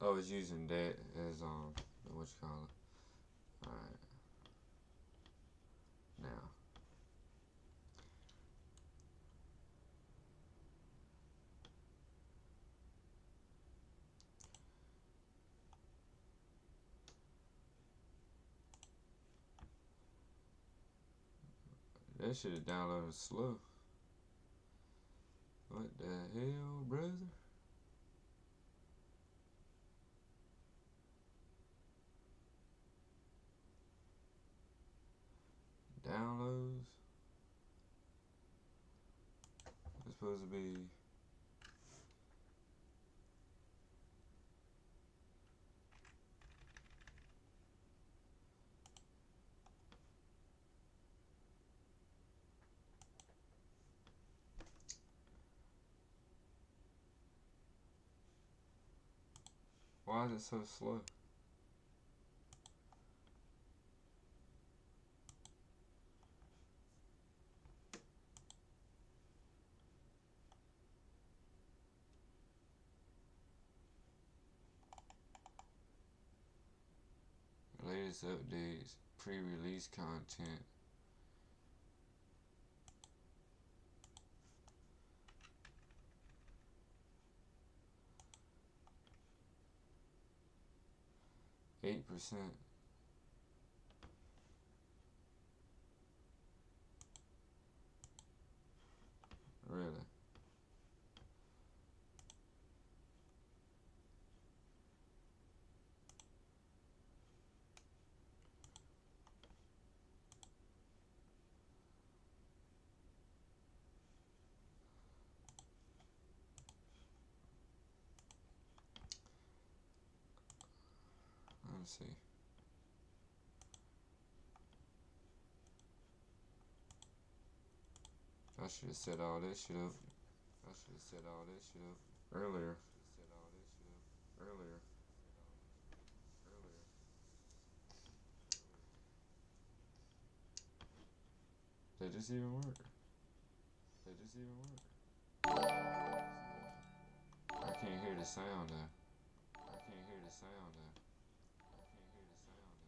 I was using that as what you call it. All right, now that should have downloaded slow. What the hell, brother? Downloads. It's supposed to be. Why is it so slow? Latest updates, pre-release content. %. Really? Let's see. I should have said all that shit up. I should have said all that shit up earlier. Earlier. Did this even work? Did this even work? I can't hear the sound though. I can't hear the sound though. I can't hear the sound though.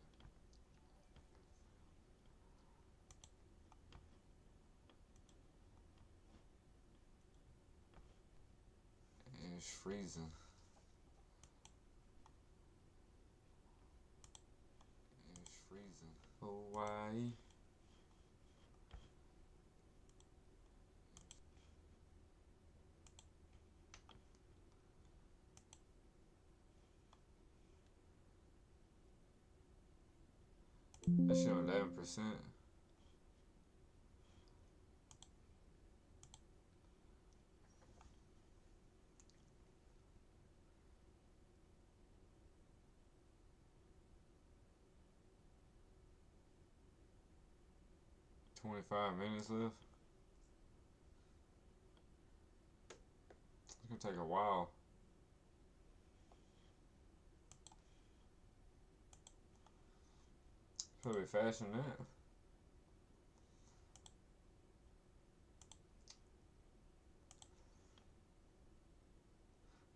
And it's freezing. It's freezing. Hawaii. That shit on 11%. 25 minutes left. It's gonna take a while. Probably faster than that.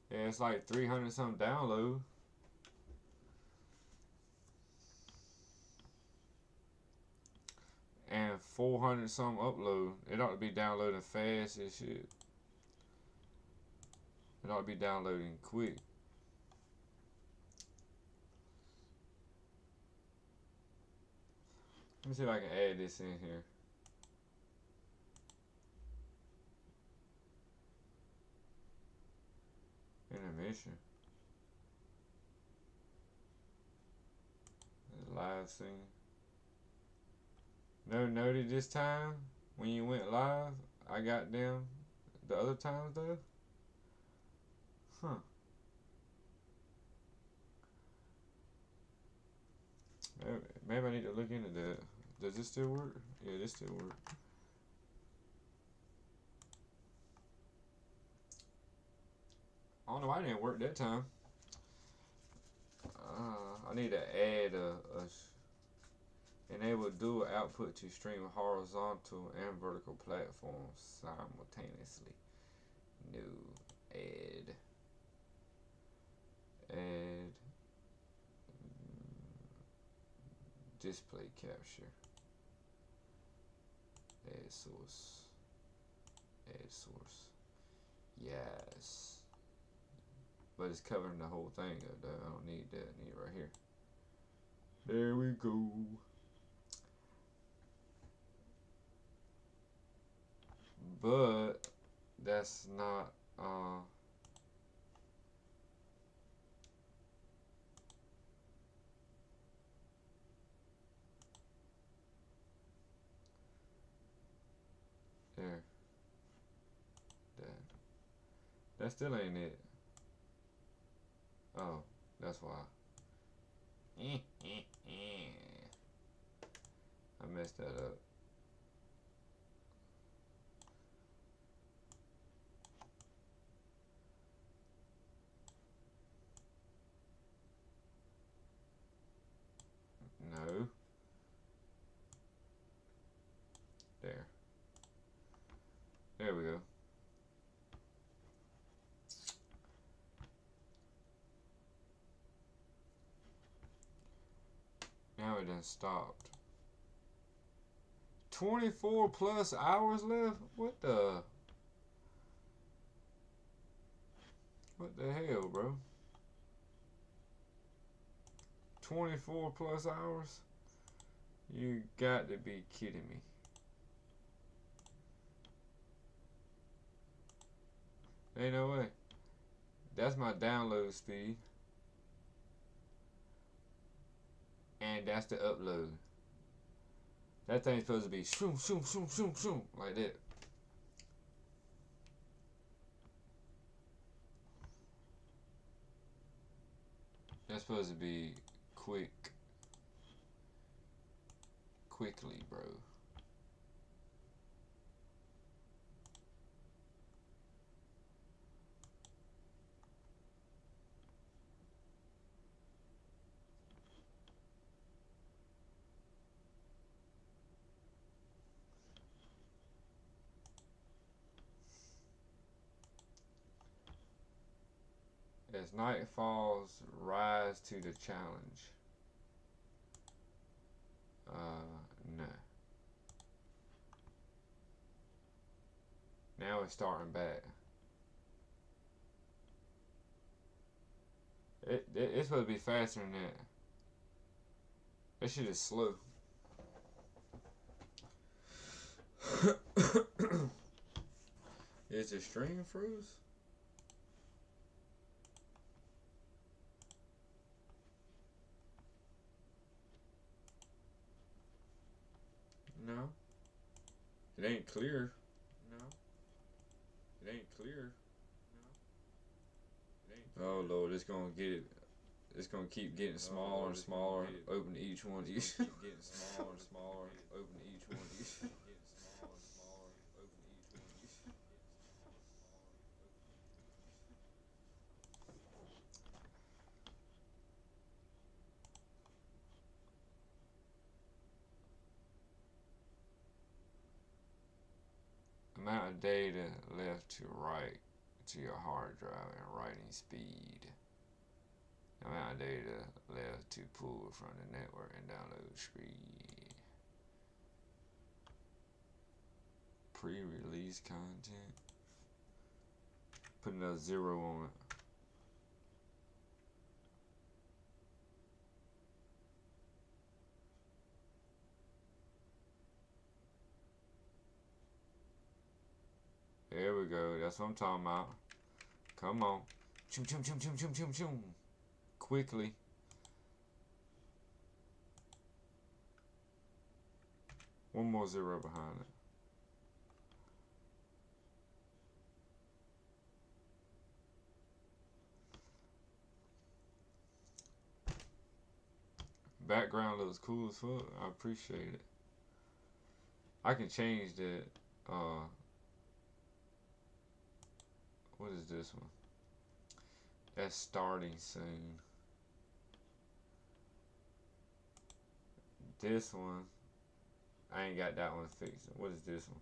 Yeah, it's like 300 something download. And 400 something upload. It ought to be downloading fast as shit. It ought to be downloading quick. Let me see if I can add this in here. Intermission. Live scene. No noted this time when you went live. I got them the other times though. Huh. Maybe I need to look into that. Does this still work? Yeah, this still work. I don't know why it didn't work that time. I need to add enable dual output to stream horizontal and vertical platforms simultaneously. New add display capture. Add source. Add source. Yes. But it's covering the whole thing up though. I don't need that. I need it right here. There we go. But that's not there. That still ain't it. Oh, that's why. I messed that up. No. There. There we go. Now it done stopped. 24 plus hours left? What the hell, bro? 24 plus hours? You got to be kidding me. Ain't no way. That's my download speed. And that's the upload. That thing's supposed to be shoom, shoom, shoom, shoom, shoom, like that. That's supposed to be quickly, bro. As night falls, rise to the challenge. No. Now it's starting back. It's supposed to be faster than that. That shit is slow. Is the stream froze? No. It ain't clear. No. It ain't clear. No. It ain't clear. Oh Lord, it's gonna get it. It's gonna keep getting smaller and smaller. Open each one. Keep getting smaller and smaller. Open each one. Amount of data left to write to your hard drive and writing speed. Amount of data left to pull from the network and download speed. Pre-release content. Put another 0 on it. There we go. That's what I'm talking about. Come on. Choom, choom, choom, choom, choom, choom, choom. Quickly. One more 0 behind it. Background looks cool as fuck. I appreciate it. I can change that. What is this one? That's starting soon. This one, I ain't got that one fixed. What is this one?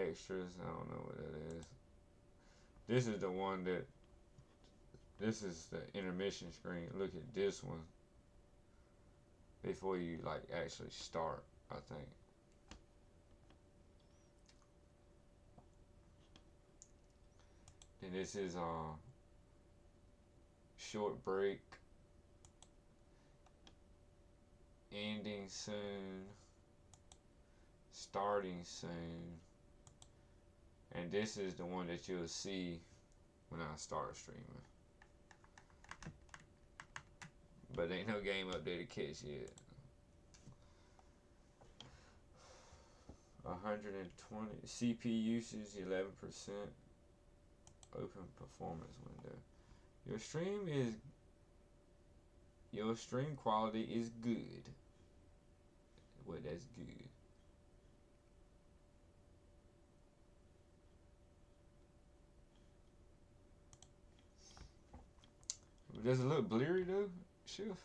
Extras, I don't know what that is. This is the one that, this is the intermission screen. Look at this one. before you like actually start, I think. And this is short break, ending soon, starting soon, and this is the one that you'll see when I start streaming. But ain't no game update to catch yet. 120 CPU usage, 11%. Open performance window. Your stream quality is good. Well, that's good. Does it look blurry though, Shift?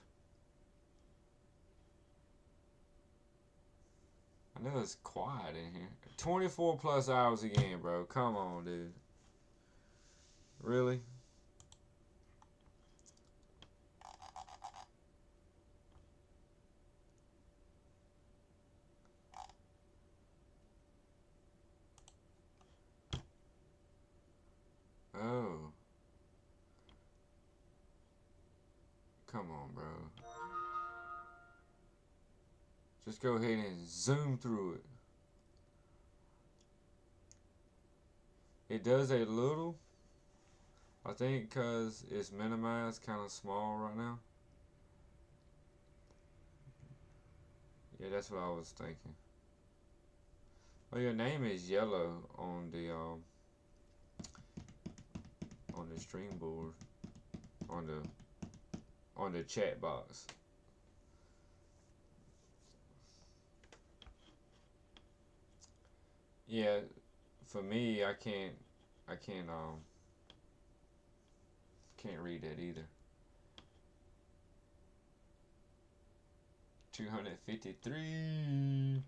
I know it's quiet in here. 24 plus hours again, bro. Come on, dude. Really? Oh. Come on, bro. Just go ahead and zoom through it. It does a little. I think because it's minimized, kind of small right now. Yeah, that's what I was thinking. Oh, your name is yellow on the stream board, on the chat box. Yeah, for me, I can't read that either. 253.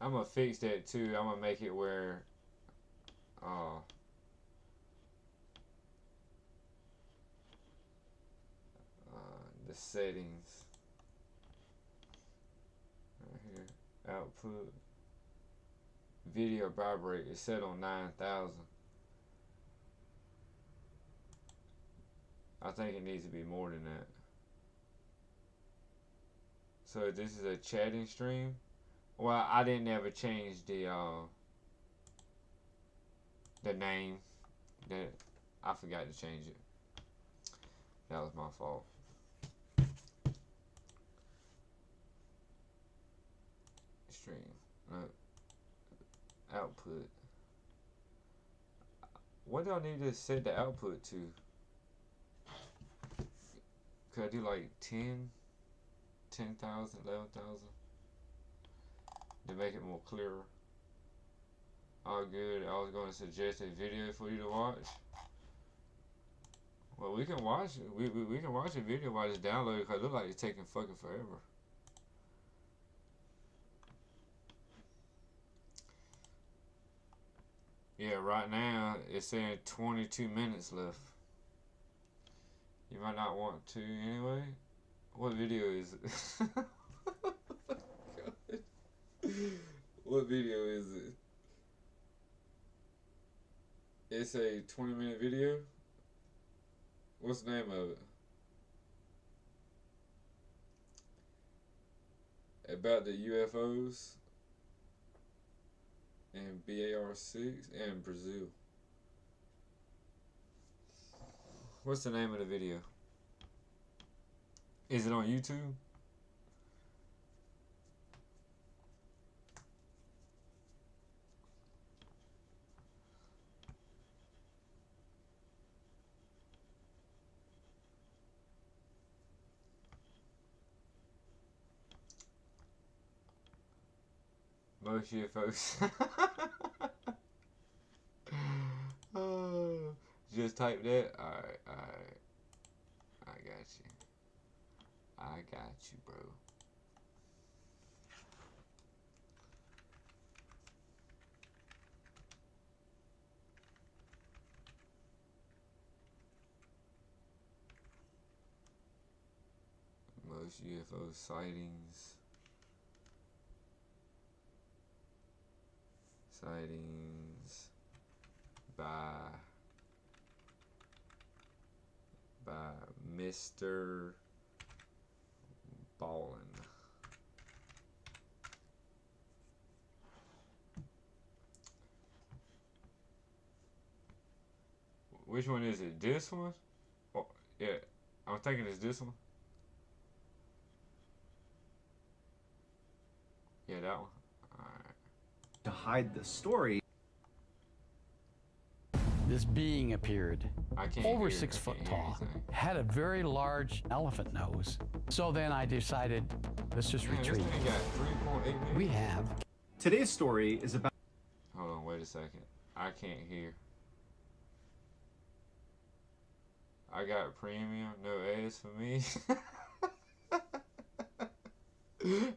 I'm gonna fix that too. I'm gonna make it where uh the settings right here, output video vibrate is set on 9,000. I think it needs to be more than that. So this is a chatting stream. Well, I didn't ever change the name. That I forgot to change it. That was my fault. Stream. Output. What do I need to set the output to? Could I do like 10,000, 11,000 to make it more clearer? All good. I was going to suggest a video for you to watch. Well, we can watch it. We can watch a video while it's downloaded because it looks like it's taking fucking forever. Yeah, right now it's saying 22 minutes left. You might not want to anyway. What video is it? What video is it? It's a 20-minute video. What's the name of it? About the UFOs and BAR6 and Brazil. What's the name of the video? Is it on YouTube? Most UFOs. Oh, just type that. Alright. I got you. I got you, bro. Most UFO sightings by Mr. Ballin. Which one is it? This one? Oh, yeah, I'm thinking it's this one. Yeah, that one. Alright. To hide the story. This being appeared I can't over hear, 6 I foot can't hear tall, anything. had a very large elephant nose. So then I decided, let's just Man, this retreat. thing got 3.8 minutes. We have. Today's story is about Hold on, wait a second. I can't hear. I got premium, no ads for me.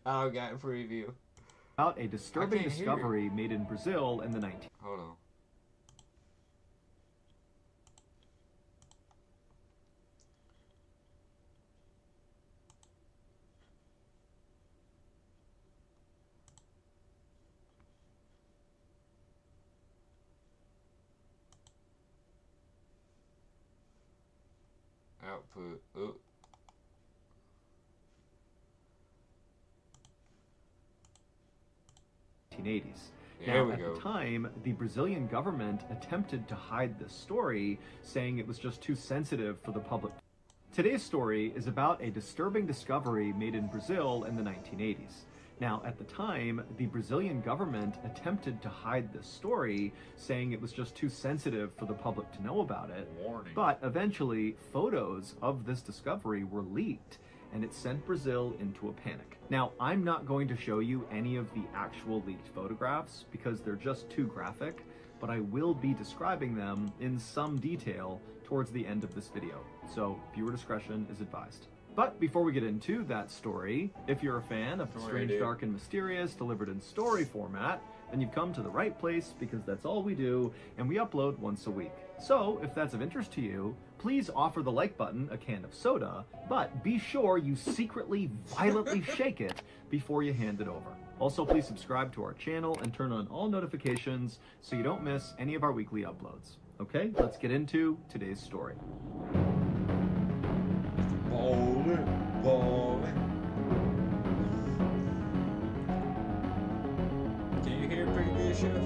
I don't got preview. a disturbing can't hear. discovery made in Brazil in the 19th. Hold on. Output. Oh. 1980s. There Now, we at go. the time, the Brazilian government attempted to hide this story, saying it was just too sensitive for the public. Today's story is about a disturbing discovery made in Brazil in the 1980s. Now, at the time, the Brazilian government attempted to hide this story, saying it was just too sensitive for the public to know about it. Warning. But eventually, photos of this discovery were leaked, and it sent Brazil into a panic. Now, I'm not going to show you any of the actual leaked photographs because they're just too graphic, but I will be describing them in some detail towards the end of this video, so viewer discretion is advised. But before we get into that story, if you're a fan of the strange, dark, and mysterious delivered in story format, then you've come to the right place because that's all we do, and we upload once a week. So, if that's of interest to you, please offer the like button a can of soda, but be sure you secretly, violently shake it before you hand it over. Also, please subscribe to our channel and turn on all notifications so you don't miss any of our weekly uploads. Okay, let's get into today's story. Ballin'. Can you hear pretty good, Chef?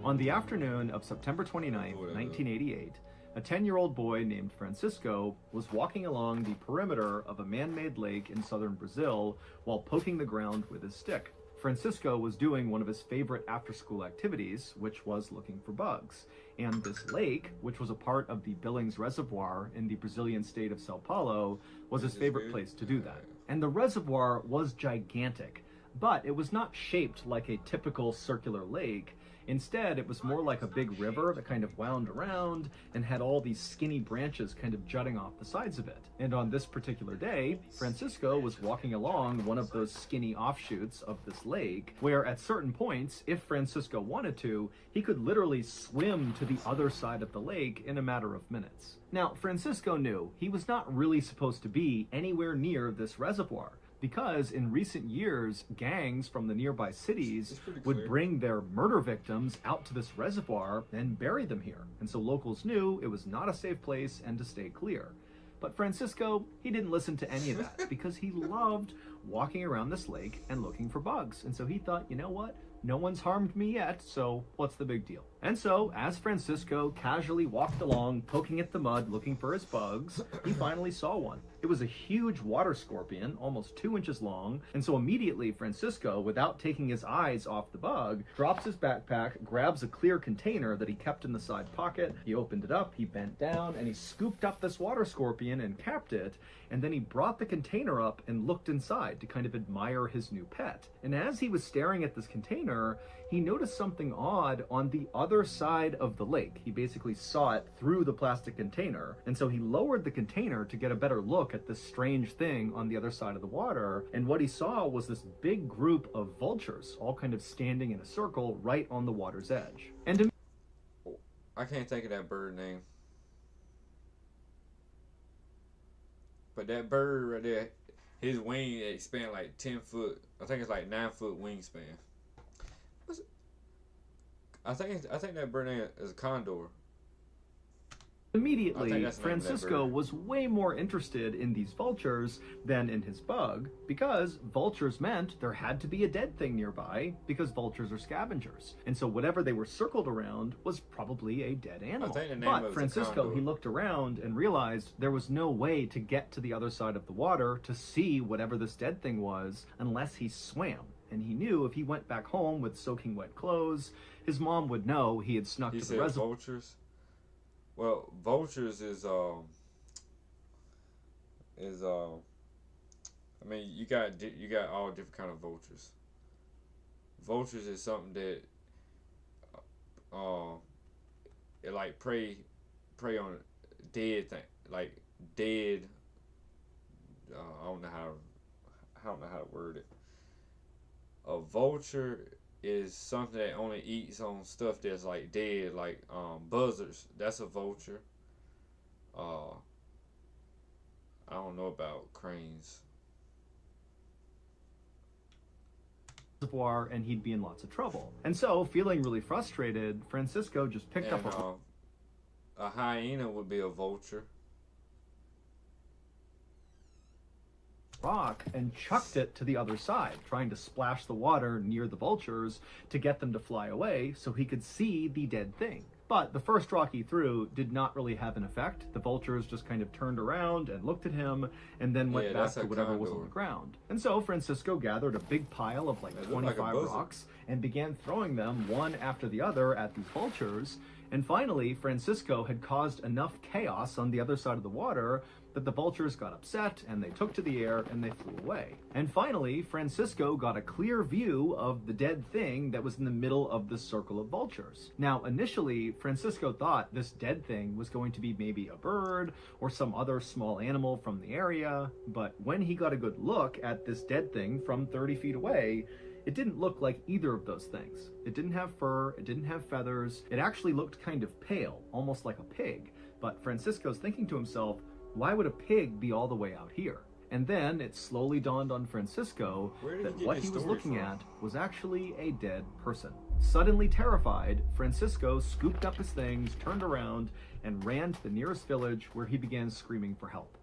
On the afternoon of September 29th, 1988, a 10-year-old boy named Francisco was walking along the perimeter of a man-made lake in southern Brazil while poking the ground with his stick. Francisco was doing one of his favorite after-school activities, which was looking for bugs. And this lake, which was a part of the Billings Reservoir in the Brazilian state of Sao Paulo, was his favorite place to do that. And the reservoir was gigantic, but it was not shaped like a typical circular lake. Instead, it was more like a big river that kind of wound around and had all these skinny branches kind of jutting off the sides of it. And on this particular day, Francisco was walking along one of those skinny offshoots of this lake, where at certain points, if Francisco wanted to, he could literally swim to the other side of the lake in a matter of minutes. Now, Francisco knew he was not really supposed to be anywhere near this reservoir, because in recent years, gangs from the nearby cities would bring their murder victims out to this reservoir and bury them here. And so locals knew it was not a safe place and to stay clear. But Francisco, he didn't listen to any of that because he loved walking around this lake and looking for bugs. And so he thought, you know what? No one's harmed me yet, so what's the big deal? And so, as Francisco casually walked along, poking at the mud, looking for his bugs, he finally saw one. It was a huge water scorpion, almost 2 inches long, and so immediately Francisco, without taking his eyes off the bug, drops his backpack, grabs a clear container that he kept in the side pocket, he opened it up, he bent down, and he scooped up this water scorpion and capped it, and then he brought the container up and looked inside to kind of admire his new pet. And as he was staring at this container, he noticed something odd on the other side of the lake. He basically saw it through the plastic container, and so he lowered the container to get a better look at this strange thing on the other side of the water, and what he saw was this big group of vultures, all kind of standing in a circle right on the water's edge. And I can't think of that bird name. But that bird right there, his wing expand like 10 foot. I think it's like 9 foot wingspan. I think that bird name is a condor. Immediately, Francisco was way more interested in these vultures than in his bug, because vultures meant there had to be a dead thing nearby, because vultures are scavengers. And so whatever they were circled around was probably a dead animal. But Francisco, he looked around and realized there was no way to get to the other side of the water to see whatever this dead thing was unless he swam. And he knew if he went back home with soaking wet clothes, his mom would know he had snuck to the reservoir. Vultures? Well, vultures is I mean, you got all different kind of vultures. Vultures is something that it like prey on dead thing, like dead. I don't know how to word it. A vulture is something that only eats on stuff that's like dead, like buzzards. That's a vulture. I don't know about cranes. And he'd be in lots of trouble. And so, feeling really frustrated, Francisco just picked up a hyena would be a vulture. Rock and chucked it to the other side, trying to splash the water near the vultures to get them to fly away so he could see the dead thing. But the first rock he threw did not really have an effect. The vultures just kind of turned around and looked at him and then went back to whatever was on the ground. And so Francisco gathered a big pile of like 25 rocks and began throwing them one after the other at these vultures. And finally, Francisco had caused enough chaos on the other side of the water that the vultures got upset and they took to the air and they flew away. And finally, Francisco got a clear view of the dead thing that was in the middle of the circle of vultures. Now, initially, Francisco thought this dead thing was going to be maybe a bird or some other small animal from the area, but when he got a good look at this dead thing from 30 feet away, it didn't look like either of those things. It didn't have fur, it didn't have feathers, it actually looked kind of pale, almost like a pig. But Francisco's thinking to himself, why would a pig be all the way out here? And then it slowly dawned on Francisco that what he was looking at was actually a dead person. Suddenly terrified, Francisco scooped up his things, turned around, and ran to the nearest village where he began screaming for help.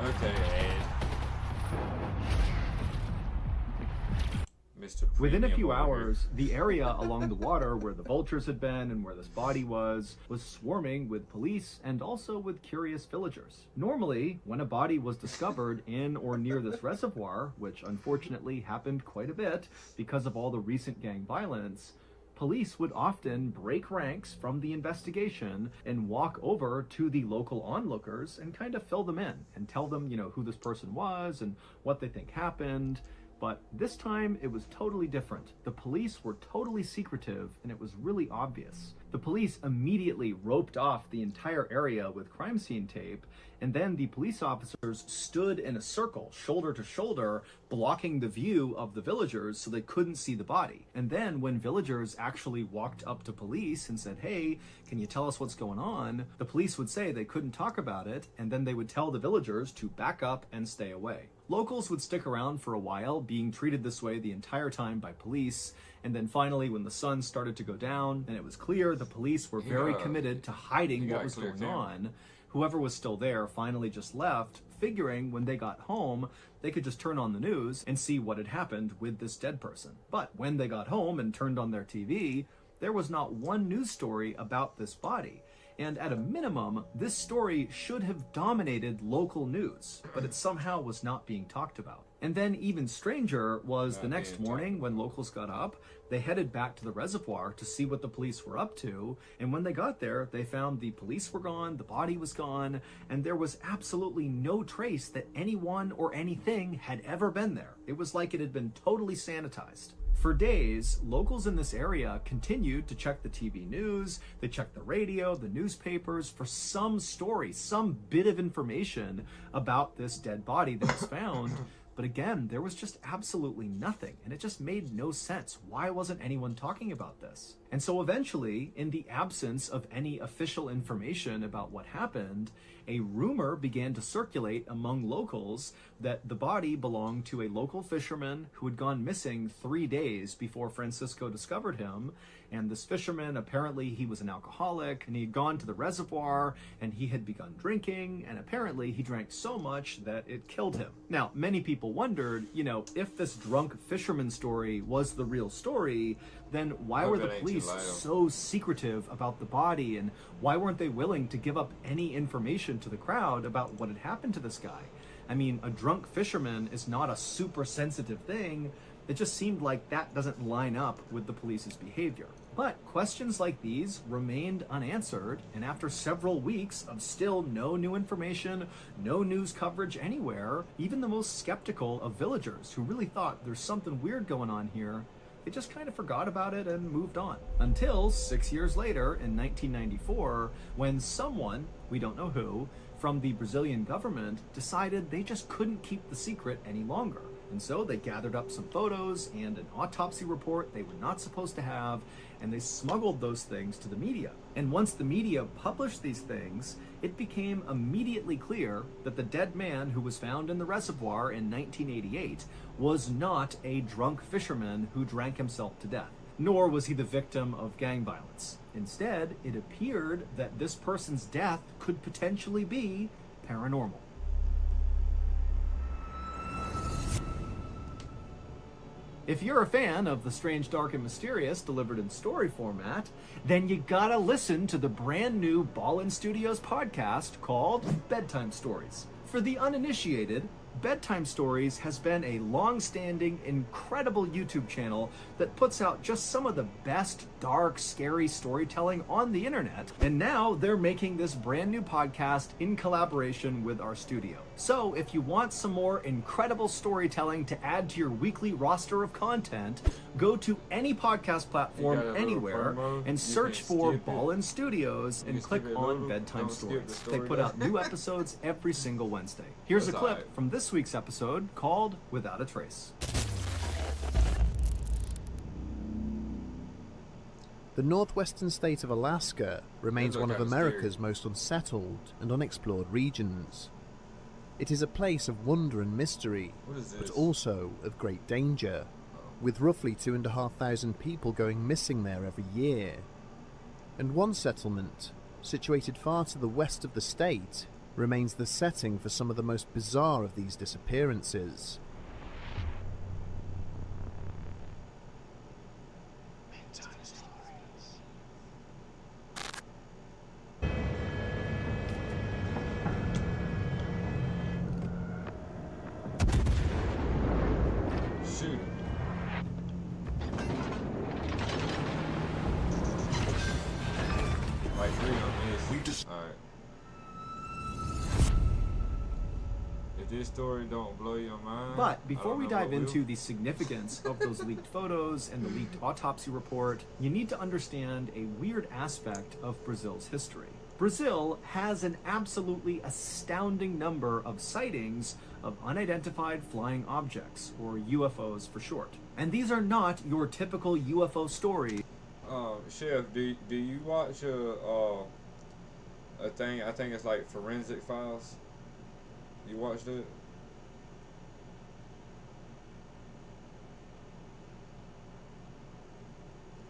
Okay, Within a few hours, the area along the water where the vultures had been and where this body was swarming with police and also with curious villagers. Normally, when a body was discovered in or near this reservoir, which unfortunately happened quite a bit because of all the recent gang violence, police would often break ranks from the investigation and walk over to the local onlookers and kind of fill them in and tell them, who this person was and what they think happened. But this time, it was totally different. The police were totally secretive, and it was really obvious. The police immediately roped off the entire area with crime scene tape, and then the police officers stood in a circle, shoulder to shoulder, blocking the view of the villagers so they couldn't see the body. And then when villagers actually walked up to police and said, hey, can you tell us what's going on? The police would say they couldn't talk about it, and then they would tell the villagers to back up and stay away. Locals would stick around for a while, being treated this way the entire time by police, and then finally when the sun started to go down and it was clear the police were very committed to hiding what was going on, whoever was still there finally just left, figuring when they got home they could just turn on the news and see what had happened with this dead person. But when they got home and turned on their TV, there was not one news story about this body. And at a minimum, this story should have dominated local news, but it somehow was not being talked about. And then even stranger was the next morning when locals got up, they headed back to the reservoir to see what the police were up to. And when they got there, they found the police were gone, the body was gone, and there was absolutely no trace that anyone or anything had ever been there. It was like it had been totally sanitized. For days, locals in this area continued to check the TV news, they checked the radio, the newspapers for some story, some bit of information about this dead body that was found. But again, there was just absolutely nothing, and it just made no sense. Why wasn't anyone talking about this? And so eventually, in the absence of any official information about what happened, a rumor began to circulate among locals that the body belonged to a local fisherman who had gone missing 3 days before Francisco discovered him. And this fisherman, apparently he was an alcoholic, and he had gone to the reservoir and he had begun drinking, and apparently he drank so much that it killed him. Now, many people wondered, if this drunk fisherman story was the real story, then why were the police so secretive about the body, and why weren't they willing to give up any information to the crowd about what had happened to this guy? I mean, a drunk fisherman is not a super sensitive thing. It just seemed like that doesn't line up with the police's behavior. But questions like these remained unanswered, and after several weeks of still no new information, no news coverage anywhere, even the most skeptical of villagers who really thought there's something weird going on here, they just kind of forgot about it and moved on. Until 6 years later, in 1994, when someone, we don't know who, from the Brazilian government decided they just couldn't keep the secret any longer. And so they gathered up some photos and an autopsy report they were not supposed to have, and they smuggled those things to the media. And once the media published these things, it became immediately clear that the dead man who was found in the reservoir in 1988 was not a drunk fisherman who drank himself to death, nor was he the victim of gang violence. Instead, it appeared that this person's death could potentially be paranormal. If you're a fan of the strange, dark, and mysterious delivered in story format, then you gotta listen to the brand new Ballin Studios podcast called Bedtime Stories. For the uninitiated, Bedtime Stories has been a long-standing, incredible YouTube channel that puts out just some of the best dark, scary storytelling on the internet. And now they're making this brand new podcast in collaboration with our studio. So if you want some more incredible storytelling to add to your weekly roster of content, go to any podcast platform anywhere and search for Ballin Studios and click on Bedtime Stories. They put out new episodes every single Wednesday. Here's a clip from this week's episode called Without a Trace. The northwestern state of Alaska remains one of America's most unsettled and unexplored regions. It is a place of wonder and mystery, but also of great danger, with roughly 2,500 people going missing there every year. And one settlement, situated far to the west of the state, remains the setting for some of the most bizarre of these disappearances. Shoot. Like 3 on this. Alright. If this story don't blow your mind... But before we dive into the significance of those leaked photos and the leaked autopsy report, you need to understand a weird aspect of Brazil's history. Brazil has an absolutely astounding number of sightings of unidentified flying objects, or UFOs for short. And these are not your typical UFO story. Chef, do you watch a thing, I think it's like Forensic Files? You watched it?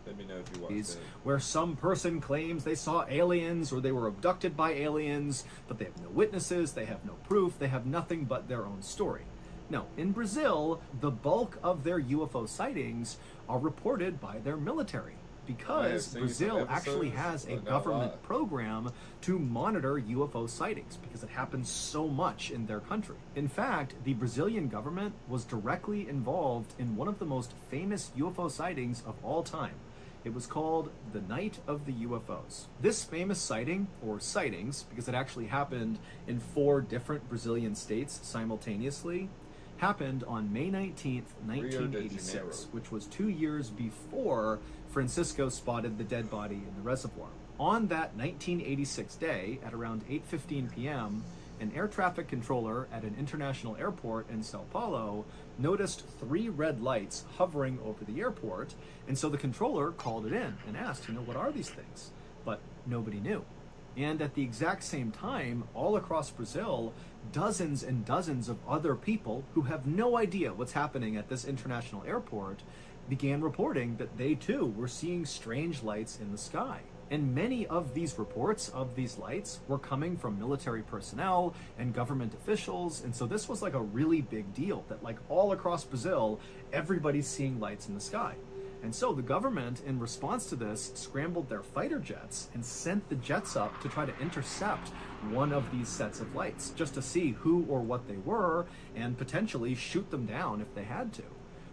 Let me know if you watched it. Where some person claims they saw aliens or they were abducted by aliens, but they have no witnesses, they have no proof, they have nothing but their own story. No, in Brazil, the bulk of their UFO sightings are reported by their military, because Brazil actually has a government program to monitor UFO sightings because it happens so much in their country. In fact, the Brazilian government was directly involved in one of the most famous UFO sightings of all time. It was called the Night of the UFOs. This famous sighting, or sightings, because it actually happened in 4 different Brazilian states simultaneously, happened on May 19th, Rio de 1986, Janeiro. which was 2 years before Francisco spotted the dead body in the reservoir. On that 1986 day, at around 8:15 p.m., an air traffic controller at an international airport in Sao Paulo noticed 3 red lights hovering over the airport, and so the controller called it in and asked, what are these things? But nobody knew. And at the exact same time, all across Brazil, dozens and dozens of other people who have no idea what's happening at this international airport began reporting that they too were seeing strange lights in the sky. And many of these reports of these lights were coming from military personnel and government officials, and so this was like a really big deal that like all across Brazil, everybody's seeing lights in the sky. And so the government, in response to this, scrambled their fighter jets and sent the jets up to try to intercept one of these sets of lights, just to see who or what they were and potentially shoot them down if they had to.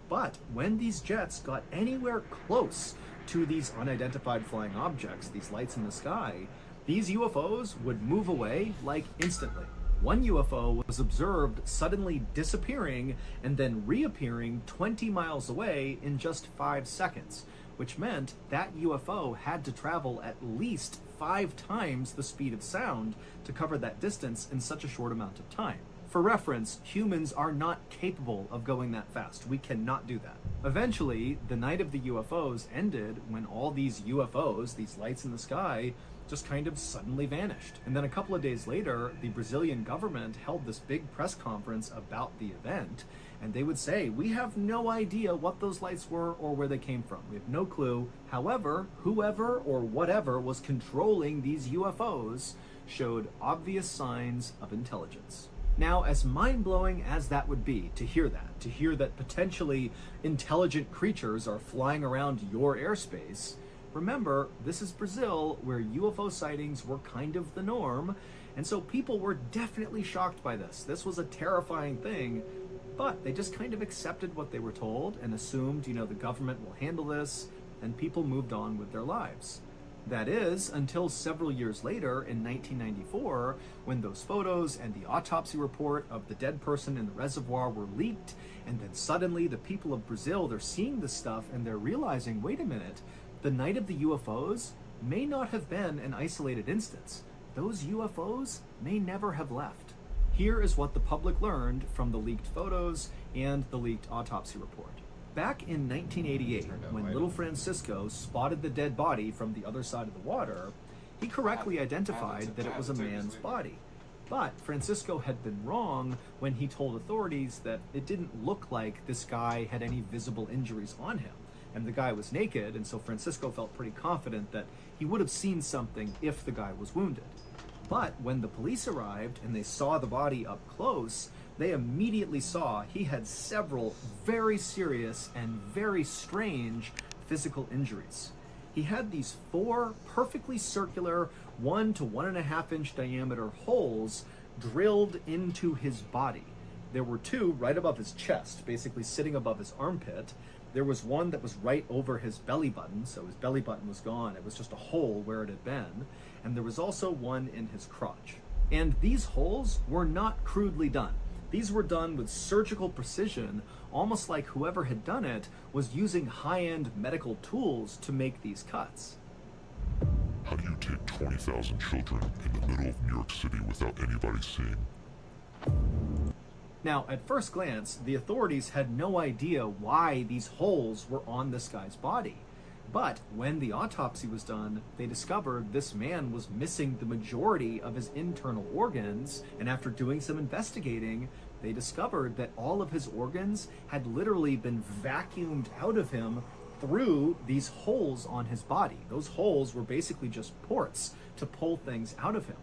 But when these jets got anywhere close to these unidentified flying objects, these lights in the sky, these UFOs would move away like instantly. One UFO was observed suddenly disappearing and then reappearing 20 miles away in just 5 seconds, which meant that UFO had to travel at least 5 times the speed of sound to cover that distance in such a short amount of time. For reference, humans are not capable of going that fast. We cannot do that. Eventually, the night of the UFOs ended when all these UFOs, these lights in the sky, just kind of suddenly vanished. And then a couple of days later, the Brazilian government held this big press conference about the event, and they would say, we have no idea what those lights were or where they came from. We have no clue. However, whoever or whatever was controlling these UFOs showed obvious signs of intelligence. Now, as mind-blowing as that would be to hear that potentially intelligent creatures are flying around your airspace, remember, this is Brazil, where UFO sightings were kind of the norm, and so people were definitely shocked by this. This was a terrifying thing, but they just kind of accepted what they were told and assumed, the government will handle this, and people moved on with their lives. That is, until several years later, in 1994, when those photos and the autopsy report of the dead person in the reservoir were leaked, and then suddenly the people of Brazil, they're seeing this stuff and they're realizing, wait a minute, the night of the UFOs may not have been an isolated instance. Those UFOs may never have left. Here is what the public learned from the leaked photos and the leaked autopsy report. Back in 1988, when little Francisco spotted the dead body from the other side of the water, he correctly identified that it was a man's body. But Francisco had been wrong when he told authorities that it didn't look like this guy had any visible injuries on him. And the guy was naked, and so Francisco felt pretty confident that he would have seen something if the guy was wounded. But when the police arrived and they saw the body up close, they immediately saw he had several very serious and very strange physical injuries. He had these 4 perfectly circular 1 to 1.5 inch diameter holes drilled into his body. There were 2 right above his chest, basically sitting above his armpit. There was one that was right over his belly button, so his belly button was gone. It was just a hole where it had been. And there was also one in his crotch. And these holes were not crudely done. These were done with surgical precision, almost like whoever had done it was using high-end medical tools to make these cuts. How do you take 20,000 children in the middle of New York City without anybody seeing? Now, at first glance, the authorities had no idea why these holes were on this guy's body. But when the autopsy was done, they discovered this man was missing the majority of his internal organs, and after doing some investigating, they discovered that all of his organs had literally been vacuumed out of him through these holes on his body. Those holes were basically just ports to pull things out of him.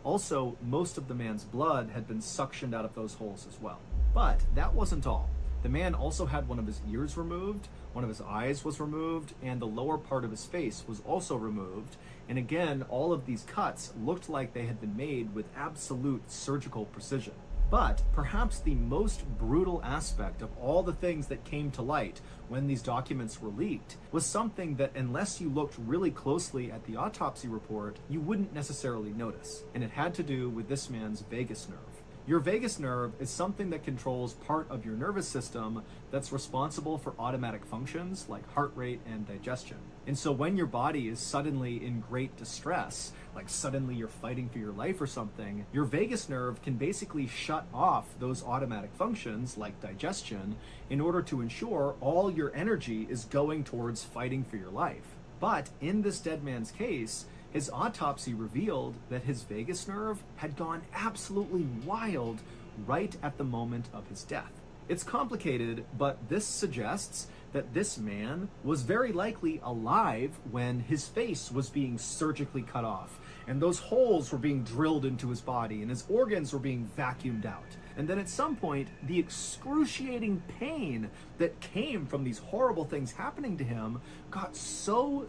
Also, most of the man's blood had been suctioned out of those holes as well. But that wasn't all. The man also had one of his ears removed, one of his eyes was removed, and the lower part of his face was also removed. And again, all of these cuts looked like they had been made with absolute surgical precision. But perhaps the most brutal aspect of all the things that came to light when these documents were leaked was something that, unless you looked really closely at the autopsy report, you wouldn't necessarily notice. And it had to do with this man's vagus nerve. Your vagus nerve is something that controls part of your nervous system that's responsible for automatic functions like heart rate and digestion. And so when your body is suddenly in great distress, like suddenly you're fighting for your life or something, your vagus nerve can basically shut off those automatic functions like digestion in order to ensure all your energy is going towards fighting for your life. But in this dead man's case, his autopsy revealed that his vagus nerve had gone absolutely wild right at the moment of his death. It's complicated, but this suggests that this man was very likely alive when his face was being surgically cut off, and those holes were being drilled into his body, and his organs were being vacuumed out. And then at some point, the excruciating pain that came from these horrible things happening to him got so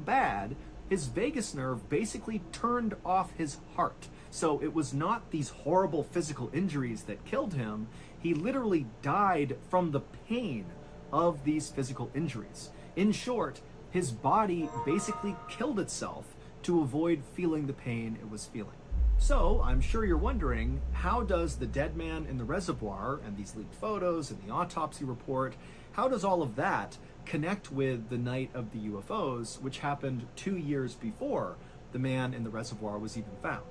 bad, his vagus nerve basically turned off his heart. So it was not these horrible physical injuries that killed him. He literally died from the pain of these physical injuries. In short, his body basically killed itself to avoid feeling the pain it was feeling. So I'm sure you're wondering, how does the dead man in the reservoir and these leaked photos and the autopsy report, how does all of that connect with the night of the UFOs, which happened 2 years before the man in the reservoir was even found?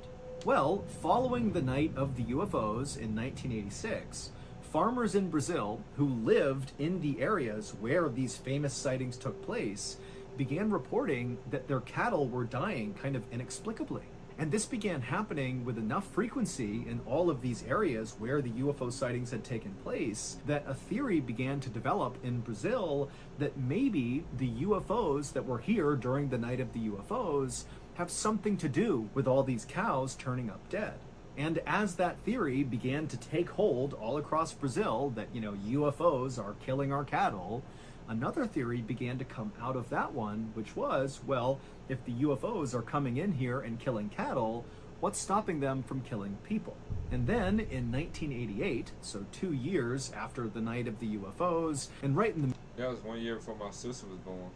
Well, following the night of the UFOs in 1986, farmers in Brazil who lived in the areas where these famous sightings took place began reporting that their cattle were dying kind of inexplicably. And this began happening with enough frequency in all of these areas where the UFO sightings had taken place that a theory began to develop in Brazil that maybe the UFOs that were here during the night of the UFOs have something to do with all these cows turning up dead. And as that theory began to take hold all across Brazil, that, UFOs are killing our cattle, another theory began to come out of that one, which was, well, if the UFOs are coming in here and killing cattle, what's stopping them from killing people? And then in 1988, so 2 years after the night of the UFOs, and right in the... That was 1 year before my sister was born.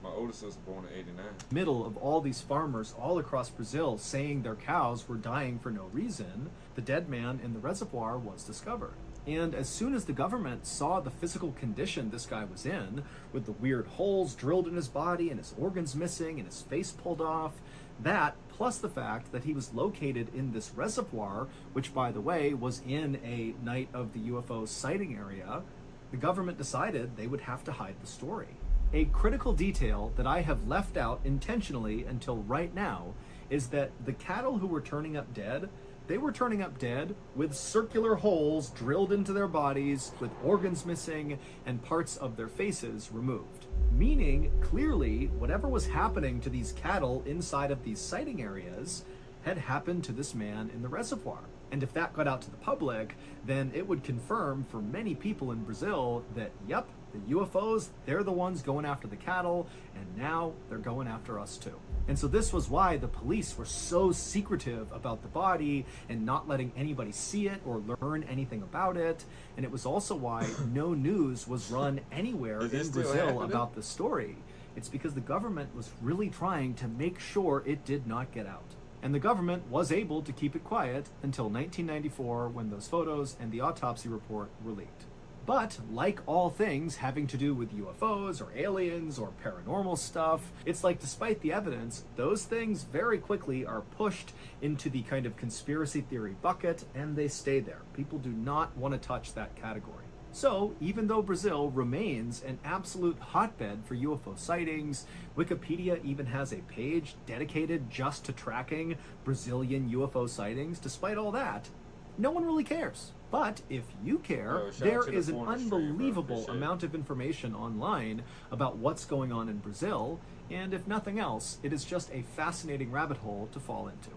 My older sister was born in 89. Middle of all these farmers all across Brazil saying their cows were dying for no reason, the dead man in the reservoir was discovered. And as soon as the government saw the physical condition this guy was in, with the weird holes drilled in his body and his organs missing and his face pulled off, that, plus the fact that he was located in this reservoir, which by the way was in a night of the UFO sighting area, the government decided they would have to hide the story. A critical detail that I have left out intentionally until right now is that the cattle who were turning up dead, they were turning up dead with circular holes drilled into their bodies, with organs missing and parts of their faces removed. Meaning, clearly, whatever was happening to these cattle inside of these sighting areas had happened to this man in the reservoir. And if that got out to the public, then it would confirm for many people in Brazil that, yep, the UFOs, they're the ones going after the cattle, and now they're going after us too. And so this was why the police were so secretive about the body and not letting anybody see it or learn anything about it. And it was also why no news was run anywhere in Brazil about the story. It's because the government was really trying to make sure it did not get out. And the government was able to keep it quiet until 1994, when those photos and the autopsy report were leaked. But, like all things having to do with UFOs or aliens or paranormal stuff, it's like despite the evidence, those things very quickly are pushed into the kind of conspiracy theory bucket, and they stay there. People do not want to touch that category. So, even though Brazil remains an absolute hotbed for UFO sightings, Wikipedia even has a page dedicated just to tracking Brazilian UFO sightings, despite all that, no one really cares. But if you care, there is an unbelievable amount of information online about what's going on in Brazil, and if nothing else, it is just a fascinating rabbit hole to fall into.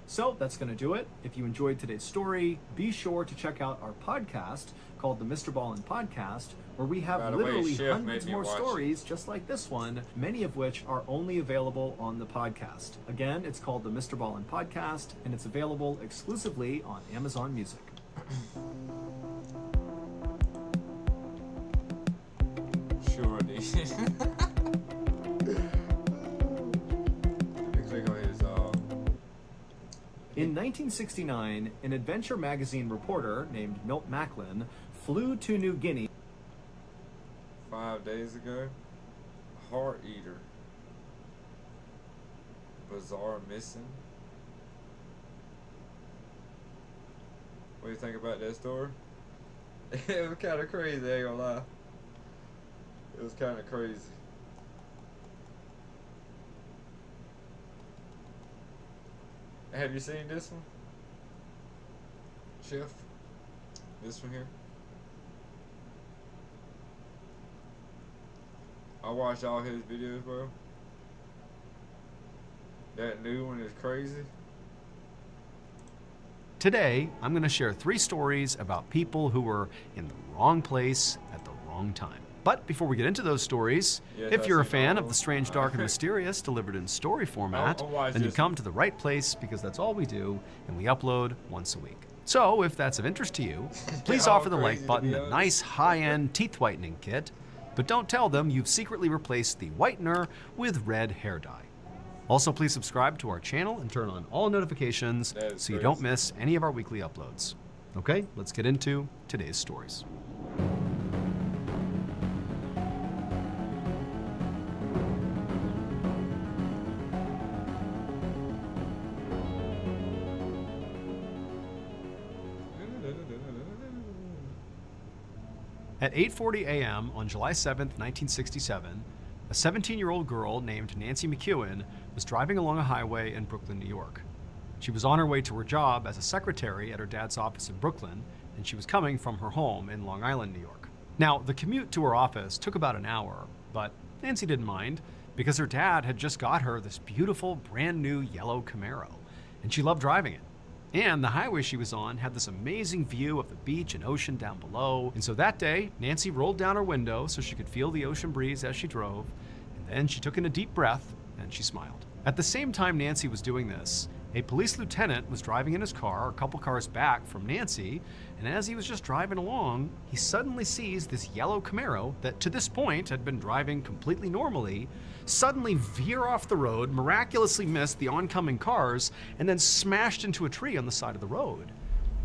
So that's going to do it. If you enjoyed today's story, be sure to check out our podcast called the Mr. Ballin Podcast, where we have literally hundreds more stories just like this one, many of which are only available on the podcast. Again, it's called the Mr. Ballin Podcast, and it's available exclusively on Amazon Music. Sure, In 1969, an Adventure magazine reporter named Milt Macklin flew to New Guinea. 5 days ago, Heart Eater. Bizarre missing. What do you think about that story? It was kind of crazy, I ain't gonna lie. It was kind of crazy. Have you seen this one? Chef? This one here? I watched all his videos, bro. That new one is crazy. Today, I'm going to share 3 stories about people who were in the wrong place at the wrong time. But before we get into those stories, if you're a fan of the strange, dark, and mysterious delivered in story format, then you've come to the right place, because that's all we do, and we upload once a week. So if that's of interest to you, please offer the like button a nice high-end teeth whitening kit, but don't tell them you've secretly replaced the whitener with red hair dye. Also, please subscribe to our channel and turn on all notifications so you don't miss any of our weekly uploads. Okay, let's get into today's stories. At 8:40 a.m. on July 7th, 1967, a 17-year-old girl named Nancy McEwen was driving along a highway in Brooklyn, New York. She was on her way to her job as a secretary at her dad's office in Brooklyn, and she was coming from her home in Long Island, New York. Now, the commute to her office took about an hour, but Nancy didn't mind because her dad had just got her this beautiful, brand new yellow Camaro, and she loved driving it. And the highway she was on had this amazing view of the beach and ocean down below. And so that day, Nancy rolled down her window so she could feel the ocean breeze as she drove. And then she took in a deep breath and she smiled. At the same time Nancy was doing this, a police lieutenant was driving in his car a couple cars back from Nancy. And as he was just driving along, he suddenly sees this yellow Camaro that to this point had been driving completely normally, suddenly veer off the road, miraculously missed the oncoming cars, and then smashed into a tree on the side of the road.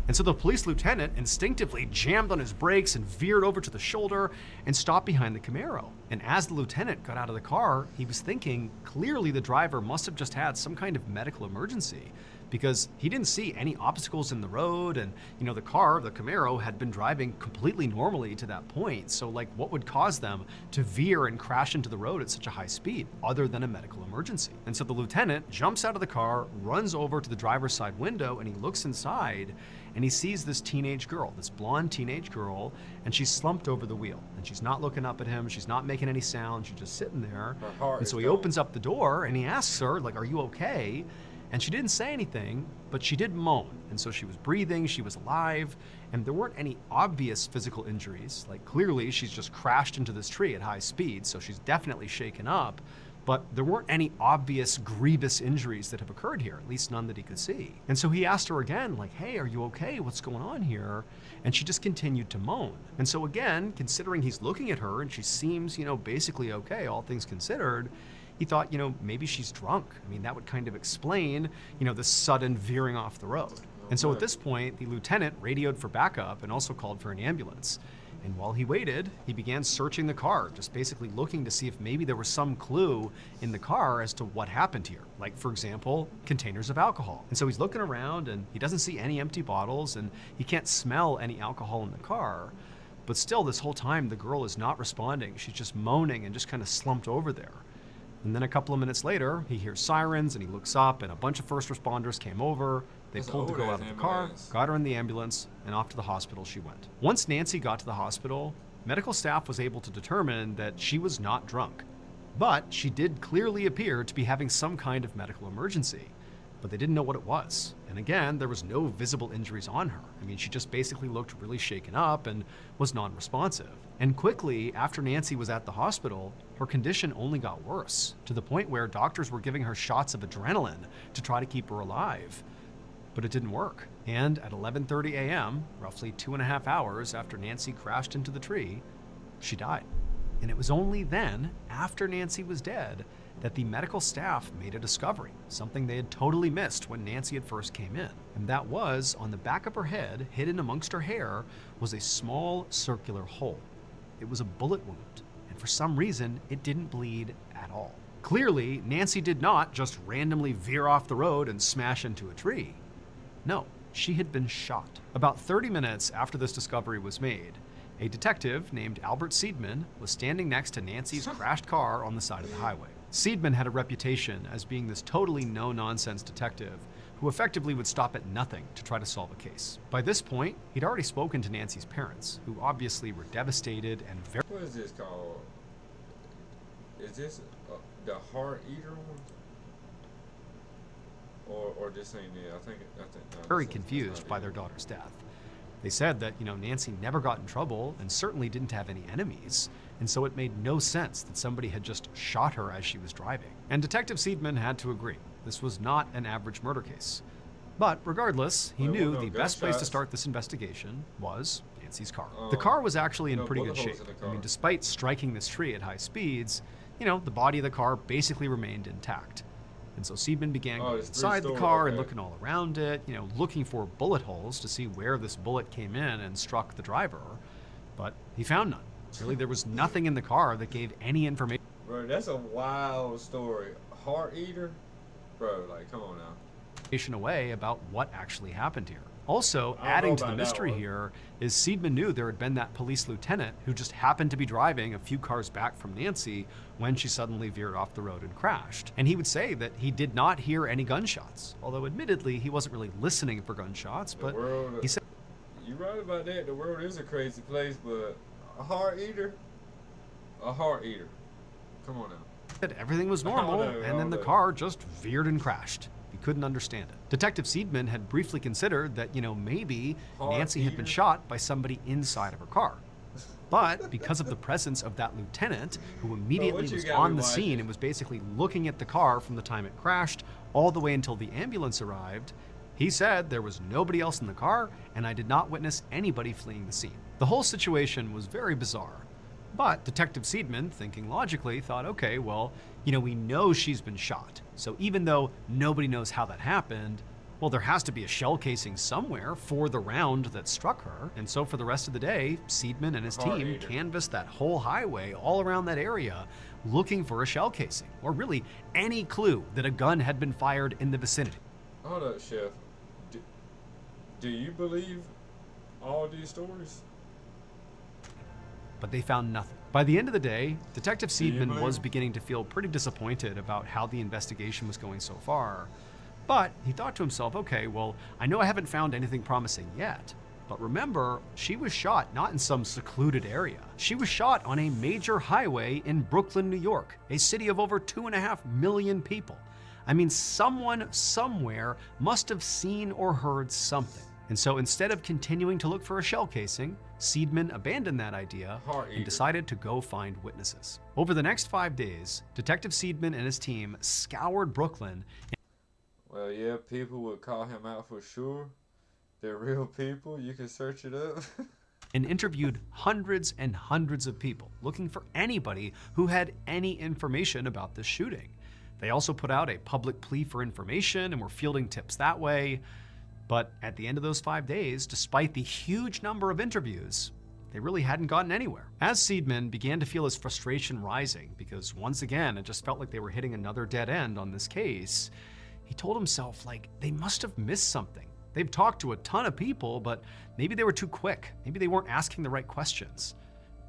And so the police lieutenant instinctively jammed on his brakes and veered over to the shoulder and stopped behind the Camaro. And as the lieutenant got out of the car, he was thinking clearly the driver must have just had some kind of medical emergency, because he didn't see any obstacles in the road, and the Camaro had been driving completely normally to that point. So like, what would cause them to veer and crash into the road at such a high speed other than a medical emergency? And so the lieutenant jumps out of the car, runs over to the driver's side window, and he looks inside and he sees this teenage girl, this blonde teenage girl, and she's slumped over the wheel, and she's not looking up at him, she's not making any sound, she's just sitting there. And so he opens up the door and he asks her, like, "Are you okay?" And she didn't say anything, but she did moan. And so she was breathing, she was alive, and there weren't any obvious physical injuries. Like, clearly she's just crashed into this tree at high speed, so she's definitely shaken up, but there weren't any obvious grievous injuries that have occurred here, at least none that he could see. And so he asked her again, like, "Hey, are you okay? What's going on here?" And she just continued to moan. And so again, considering he's looking at her and she seems, basically okay, all things considered, he thought, maybe she's drunk. I mean, that would kind of explain, the sudden veering off the road. And so at this point, the lieutenant radioed for backup and also called for an ambulance. And while he waited, he began searching the car, just basically looking to see if maybe there was some clue in the car as to what happened here. Like, for example, containers of alcohol. And so he's looking around and he doesn't see any empty bottles and he can't smell any alcohol in the car. But still, this whole time, the girl is not responding. She's just moaning and just kind of slumped over there. And then a couple of minutes later, he hears sirens and he looks up and a bunch of first responders came over. They pulled the girl out of the car, got her in the ambulance, and off to the hospital she went. Once Nancy got to the hospital, medical staff was able to determine that she was not drunk. But she did clearly appear to be having some kind of medical emergency. But they didn't know what it was. And again, there was no visible injuries on her. I mean, she just basically looked really shaken up and was non-responsive. And quickly, after Nancy was at the hospital, her condition only got worse, to the point where doctors were giving her shots of adrenaline to try to keep her alive. But it didn't work. And at 11:30 a.m., roughly 2.5 hours after Nancy crashed into the tree, she died. And it was only then, after Nancy was dead, that the medical staff made a discovery, something they had totally missed when Nancy had first came in. And that was, on the back of her head, hidden amongst her hair, was a small circular hole. It was a bullet wound, and for some reason, it didn't bleed at all. Clearly, Nancy did not just randomly veer off the road and smash into a tree. No, she had been shot. About 30 minutes after this discovery was made, a detective named Albert Seidman was standing next to Nancy's crashed car on the side of the highway. Seidman had a reputation as being this totally no-nonsense detective who effectively would stop at nothing to try to solve a case. By this point, he'd already spoken to Nancy's parents, who obviously were devastated and very... What is this called? Is this the Heart Eater one? Or this ain't it? I think no, very this is confused by Heart their Eater. daughter's death. They said that, Nancy never got in trouble and certainly didn't have any enemies, and so it made no sense that somebody had just shot her as she was driving. And Detective Seidman had to agree. This was not an average murder case. But regardless, he Well, knew no the best place to gunshots. start this investigation was Nancy's car. The car was actually in no pretty good bullet holes shape. in the I mean, car. despite striking this tree at high speeds, the body of the car basically remained intact. And so Seidman began going it's inside the three-story, car and okay. looking all around it, looking for bullet holes to see where this bullet came in and struck the driver. But he found none. Really, there was nothing in the car that gave any information Bro, that's a wild story. Heart Eater? Bro, like, come on now. away about what actually happened here. Also, I don't adding know to the about that mystery one. here is Seidman knew there had been that police lieutenant who just happened to be driving a few cars back from Nancy when she suddenly veered off the road and crashed. And he would say that he did not hear any gunshots, although admittedly he wasn't really listening for gunshots, The but world, he said you're right about that. The world is a crazy place, but a Heart Eater? A Heart Eater. Come on now. that everything was I normal, know, and then the I know. car just veered and crashed. He couldn't understand it. Detective Seidman had briefly considered that, maybe Heart Nancy had been eater? shot by somebody inside of her car. But because of the presence of that lieutenant, who immediately you was got on me the scene watching? and was basically looking at the car from the time it crashed all the way until the ambulance arrived, he said there was nobody else in the car, and I did not witness anybody fleeing the scene. The whole situation was very bizarre. But Detective Seidman, thinking logically, thought, okay, well, we know she's been shot. So even though nobody knows how that happened, well, there has to be a shell casing somewhere for the round that struck her. And so for the rest of the day, Seidman and his Heart team eater. canvassed that whole highway all around that area looking for a shell casing, or really any clue that a gun had been fired in the vicinity. Hold up, Chef. Do you believe all these stories? But they found nothing. By the end of the day, Detective you Seidman believe was him? beginning to feel pretty disappointed about how the investigation was going so far. But he thought to himself, okay, well, I know I haven't found anything promising yet. But remember, she was shot not in some secluded area. She was shot on a major highway in Brooklyn, New York, a city of over 2.5 million people. I mean, someone somewhere must have seen or heard something. And so instead of continuing to look for a shell casing, Seidman abandoned that idea Heart and eater. decided to go find witnesses. Over the next 5 days, Detective Seidman and his team scoured Brooklyn Well, yeah, people would call him out for sure. They're real people. You can search it up. and interviewed hundreds and hundreds of people looking for anybody who had any information about this shooting. They also put out a public plea for information and were fielding tips that way. But at the end of those 5 days, despite the huge number of interviews, they really hadn't gotten anywhere. As Seidman began to feel his frustration rising, because once again, it just felt like they were hitting another dead end on this case, he told himself, they must have missed something. They've talked to a ton of people, but maybe they were too quick. Maybe they weren't asking the right questions.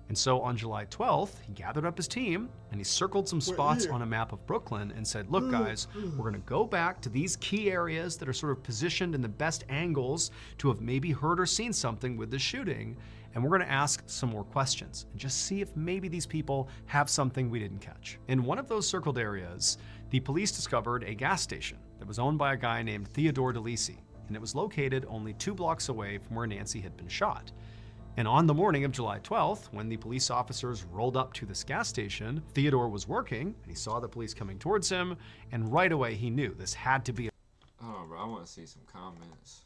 And so on July 12th, he gathered up his team and he circled some spots on a map of Brooklyn and said, look guys, we're gonna go back to these key areas that are sort of positioned in the best angles to have maybe heard or seen something with the shooting, and we're gonna ask some more questions and just see if maybe these people have something we didn't catch. In one of those circled areas, the police discovered a gas station that was owned by a guy named Theodore DeLisi, and it was located only 2 blocks away from where Nancy had been shot. And on the morning of July 12th, when the police officers rolled up to this gas station, Theodore was working, and he saw the police coming towards him, and right away he knew this had to be Oh, bro, I want to see some comments.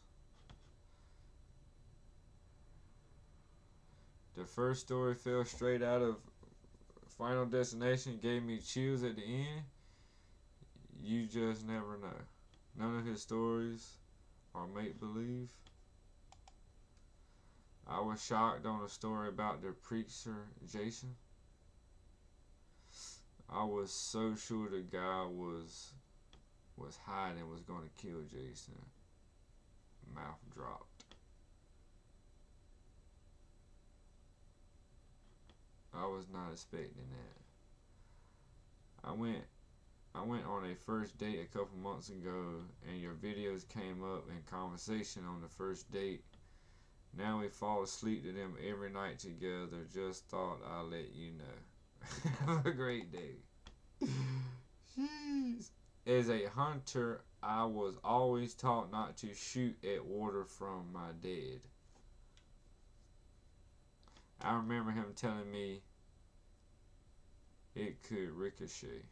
The first story fell straight out of Final Destination gave me chills at the end. You just never know. None of his stories are make-believe. I was shocked on a story about the preacher Jason. I was so sure the guy was hiding, was going to kill Jason. Mouth dropped. I was not expecting that. I went on a first date a couple months ago, and your videos came up in conversation on the first date. Now we fall asleep to them every night together. Just thought I'd let you know. Have a great day. Jeez. As a hunter, I was always taught not to shoot at water from my dad. I remember him telling me it could ricochet.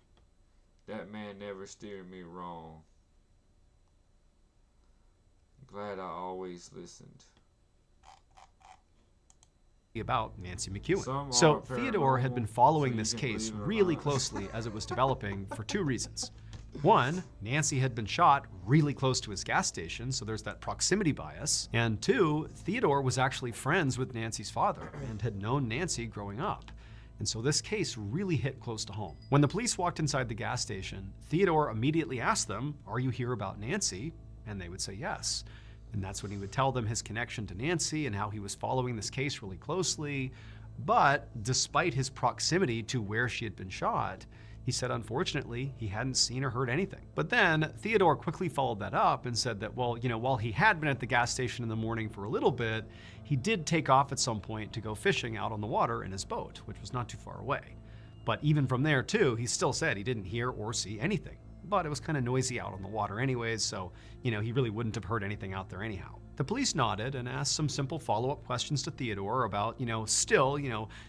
That man never steered me wrong. Glad I always listened. About Nancy McEwen. Some So are Theodore had been paranormal, following so you this can case believe it or really not. closely as it was developing for two reasons. One, Nancy had been shot really close to his gas station, so there's that proximity bias. And two, Theodore was actually friends with Nancy's father and had known Nancy growing up. And so this case really hit close to home. When the police walked inside the gas station, Theodore immediately asked them, "Are you here about Nancy?" And they would say yes. And that's when he would tell them his connection to Nancy and how he was following this case really closely. But despite his proximity to where she had been shot, he said unfortunately he hadn't seen or heard anything. But then Theodore quickly followed that up and said that, well, while he had been at the gas station in the morning for a little bit, he did take off at some point to go fishing out on the water in his boat, which was not too far away. But even from there too, he still said he didn't hear or see anything. But it was kind of noisy out on the water anyways, so, he really wouldn't have heard anything out there anyhow. The police nodded and asked some simple follow-up questions to Theodore about,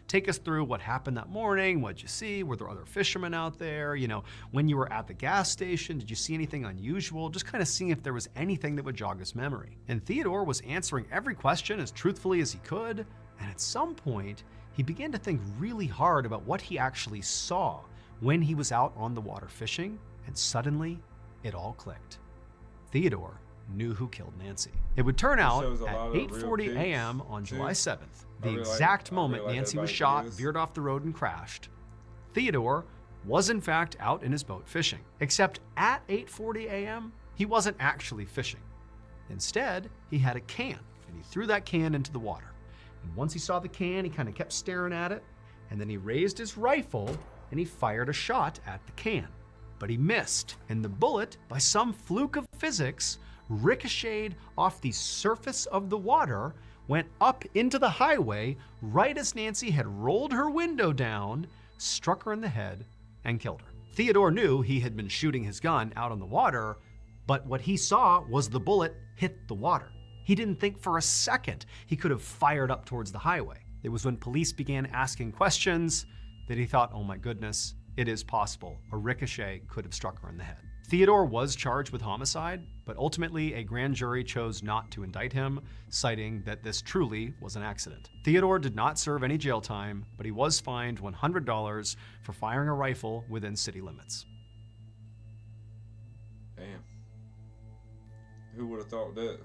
take us through what happened that morning, what'd you see, were there other fishermen out there, when you were at the gas station, did you see anything unusual, just kind of seeing if there was anything that would jog his memory. And Theodore was answering every question as truthfully as he could, and at some point, he began to think really hard about what he actually saw when he was out on the water fishing, and suddenly, it all clicked. Theodore knew who killed Nancy. It would turn out shows a at lot of real 8:40 pigs, a.m. on too. July 7th, the I really exact like moment Nancy was everybody's shot, videos. veered off the road and crashed, Theodore was in fact out in his boat fishing. Except at 8:40 a.m., he wasn't actually fishing. Instead, he had a can, and he threw that can into the water. And once he saw the can, he kind of kept staring at it, and then he raised his rifle and he fired a shot at the can. But he missed, and the bullet, by some fluke of physics, ricocheted off the surface of the water, went up into the highway right as Nancy had rolled her window down, struck her in the head, and killed her. Theodore knew he had been shooting his gun out on the water, but what he saw was the bullet hit the water. He didn't think for a second he could have fired up towards the highway. It was when police began asking questions that he thought, oh my goodness, it is possible. A ricochet could have struck her in the head. Theodore was charged with homicide, but ultimately a grand jury chose not to indict him, citing that this truly was an accident. Theodore did not serve any jail time, but he was fined $100 for firing a rifle within city limits. Damn. Who would have thought that?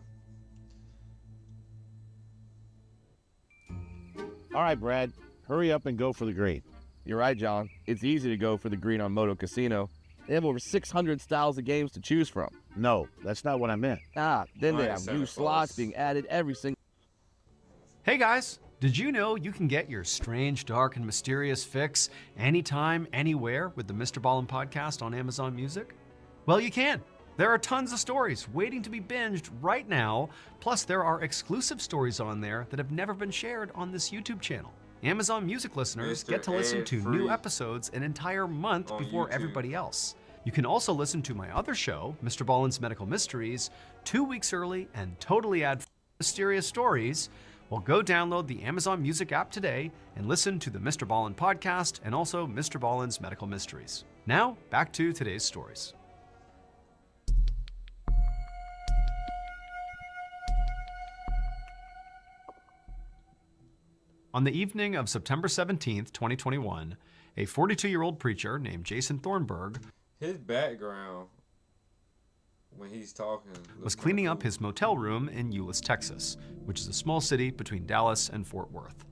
All right, Brad, hurry up and go for the green. You're right, John. It's easy to go for the green on Moto Casino. They have over 600 styles of games to choose from. No, that's not what I meant. Then they Right, have Santa new Claus. slots being added every single. Hey guys, did you know you can get your strange, dark, and mysterious fix anytime, anywhere with the Mr. Ballin podcast on Amazon Music? Well, you can. There are tons of stories waiting to be binged right now, plus there are exclusive stories on there that have never been shared on this YouTube channel. Amazon Music listeners Mr. get to listen to Ad-free new episodes an entire month on before YouTube. everybody else. You can also listen to my other show, Mr. Ballin's Medical Mysteries, 2 weeks early and totally ad-free mysterious stories. Well, go download the Amazon Music app today and listen to the Mr. Ballin podcast and also Mr. Ballin's Medical Mysteries. Now, back to today's stories. On the evening of September 17th, 2021, A 42-year-old preacher named Jason Thornburg His background, when he's talking, was cleaning up his motel room in Euless, Texas, which is a small city between Dallas and Fort Worth.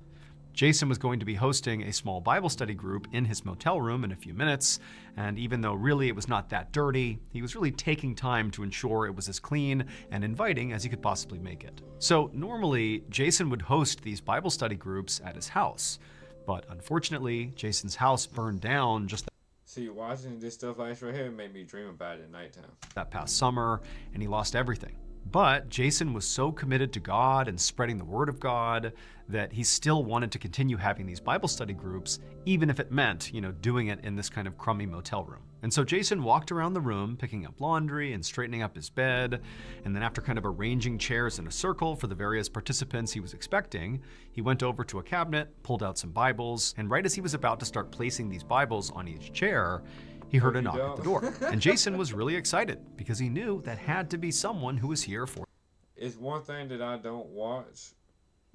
Jason was going to be hosting a small Bible study group in his motel room in a few minutes, and even though really it was not that dirty, he was really taking time to ensure it was as clean and inviting as he could possibly make it. So normally, Jason would host these Bible study groups at his house, but unfortunately, Jason's house burned down just See, watching this stuff like this right here made me dream about it at nighttime. that past summer, and he lost everything. But Jason was so committed to God and spreading the word of God that he still wanted to continue having these Bible study groups, even if it meant, doing it in this kind of crummy motel room. And so Jason walked around the room, picking up laundry and straightening up his bed. And then after kind of arranging chairs in a circle for the various participants he was expecting, he went over to a cabinet, pulled out some Bibles, and right as he was about to start placing these Bibles on each chair, he heard a knock at the door. And Jason was really excited because he knew that had to be someone who was here for. It's one thing that I don't watch,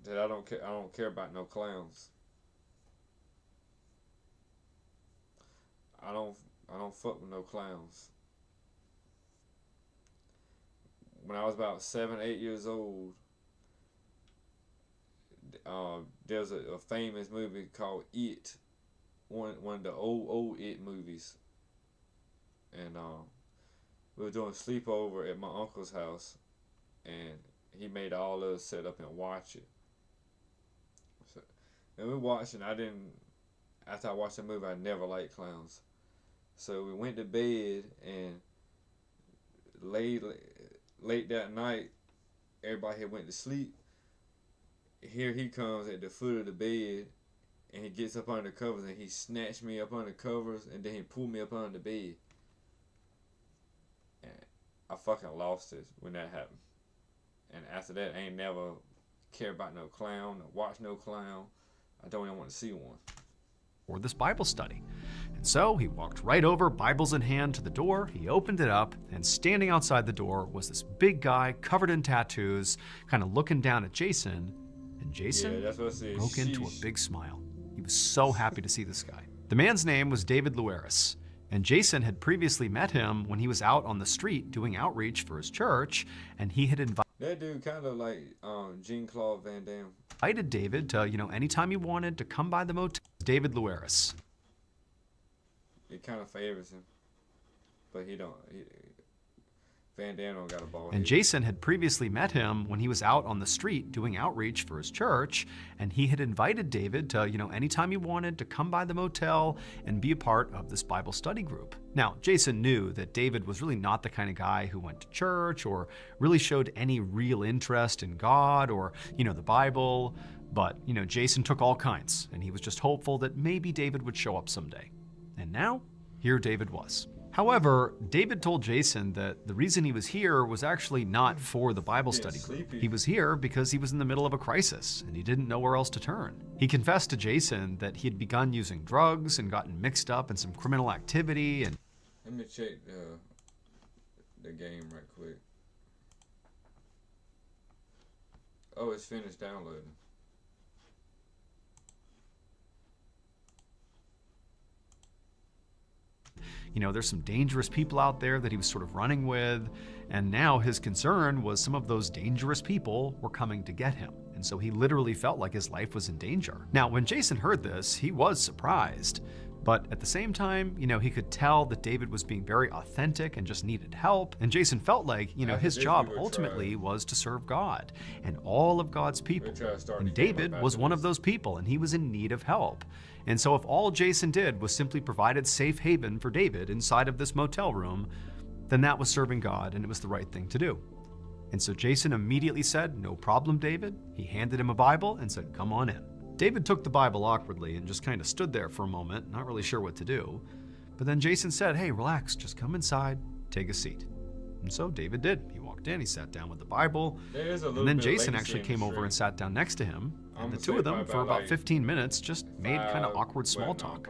that I don't care about no clowns. I don't fuck with no clowns. When I was about 7, 8 years old, there's a famous movie called It, one of the old It movies. And we were doing sleepover at my uncle's house, and he made all of us sit up and watch it. So, and we watched, and after I watched the movie, I never liked clowns. So we went to bed, and late that night, everybody had went to sleep. Here he comes at the foot of the bed, and he gets up under the covers, and he snatched me up under the covers, and then he pulled me up under the bed. And I fucking lost it when that happened. And after that, I ain't never care about no clown, or watch no clown. I don't even want to see one. For this Bible study. And so he walked right over, Bibles in hand, to the door. He opened it up, and standing outside the door was this big guy covered in tattoos, kind of looking down at Jason. And Jason broke into a big smile. He was so happy to see this guy. The man's name was David Luaris, and Jason had previously met him when he was out on the street doing outreach for his church, and he had invited That dude kind of like Jean-Claude Van Damme. Invited David to, anytime he wanted to come by the motel. David Luaris. It kind of favors him, but Van Damme don't got a ball. And Jason had previously met him when he was out on the street doing outreach for his church, and he had invited David to, anytime he wanted to come by the motel and be a part of this Bible study group. Now, Jason knew that David was really not the kind of guy who went to church or really showed any real interest in God or, the Bible, but, Jason took all kinds, and he was just hopeful that maybe David would show up someday. And now, here David was. However, David told Jason that the reason he was here was actually not for the Bible study group. He was here because he was in the middle of a crisis and he didn't know where else to turn. He confessed to Jason that he had begun using drugs and gotten mixed up in some criminal activity. And let me check the game right quick. Oh, it's finished downloading. There's some dangerous people out there that he was sort of running with, and now his concern was some of those dangerous people were coming to get him. And so he literally felt like his life was in danger. Now, when Jason heard this, he was surprised, but at the same time, he could tell that David was being very authentic and just needed help. And Jason felt like, his job ultimately was to serve God and all of God's people. And David was one of those people, and he was in need of help. And so if all Jason did was simply provided safe haven for David inside of this motel room, then that was serving God, and it was the right thing to do. And so Jason immediately said, "No problem, David." He handed him a Bible and said, "Come on in." David took the Bible awkwardly and just kind of stood there for a moment, not really sure what to do. But then Jason said, "Hey, relax, just come inside, take a seat." And so David did. He walked in, he sat down with the Bible, and then Jason actually came over and sat down next to him. and the two of them, for about 15 minutes, just made kind of awkward small talk.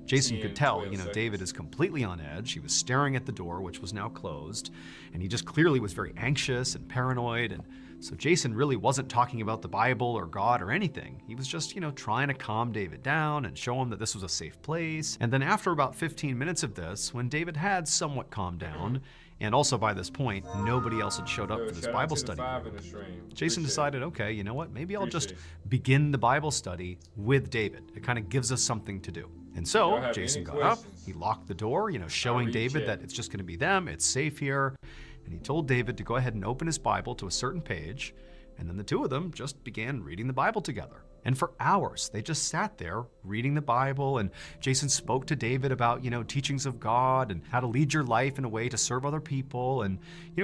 Jason could tell, David is completely on edge. He was staring at the door, which was now closed, and he just clearly was very anxious and paranoid. And so Jason really wasn't talking about the Bible or God or anything. He was just, trying to calm David down and show him that this was a safe place. And then after about 15 minutes of this, when David had somewhat calmed down, and also by this point, nobody else had showed up for this Bible study, Jason decided, okay, you know what? Maybe I'll just begin the Bible study with David. It kind of gives us something to do. And so Jason got up, he locked the door, showing David that it's just going to be them, it's safe here. And he told David to go ahead and open his Bible to a certain page, and then the two of them just began reading the Bible together. And for hours, they just sat there reading the Bible, and Jason spoke to David about, teachings of God and how to lead your life in a way to serve other people. And,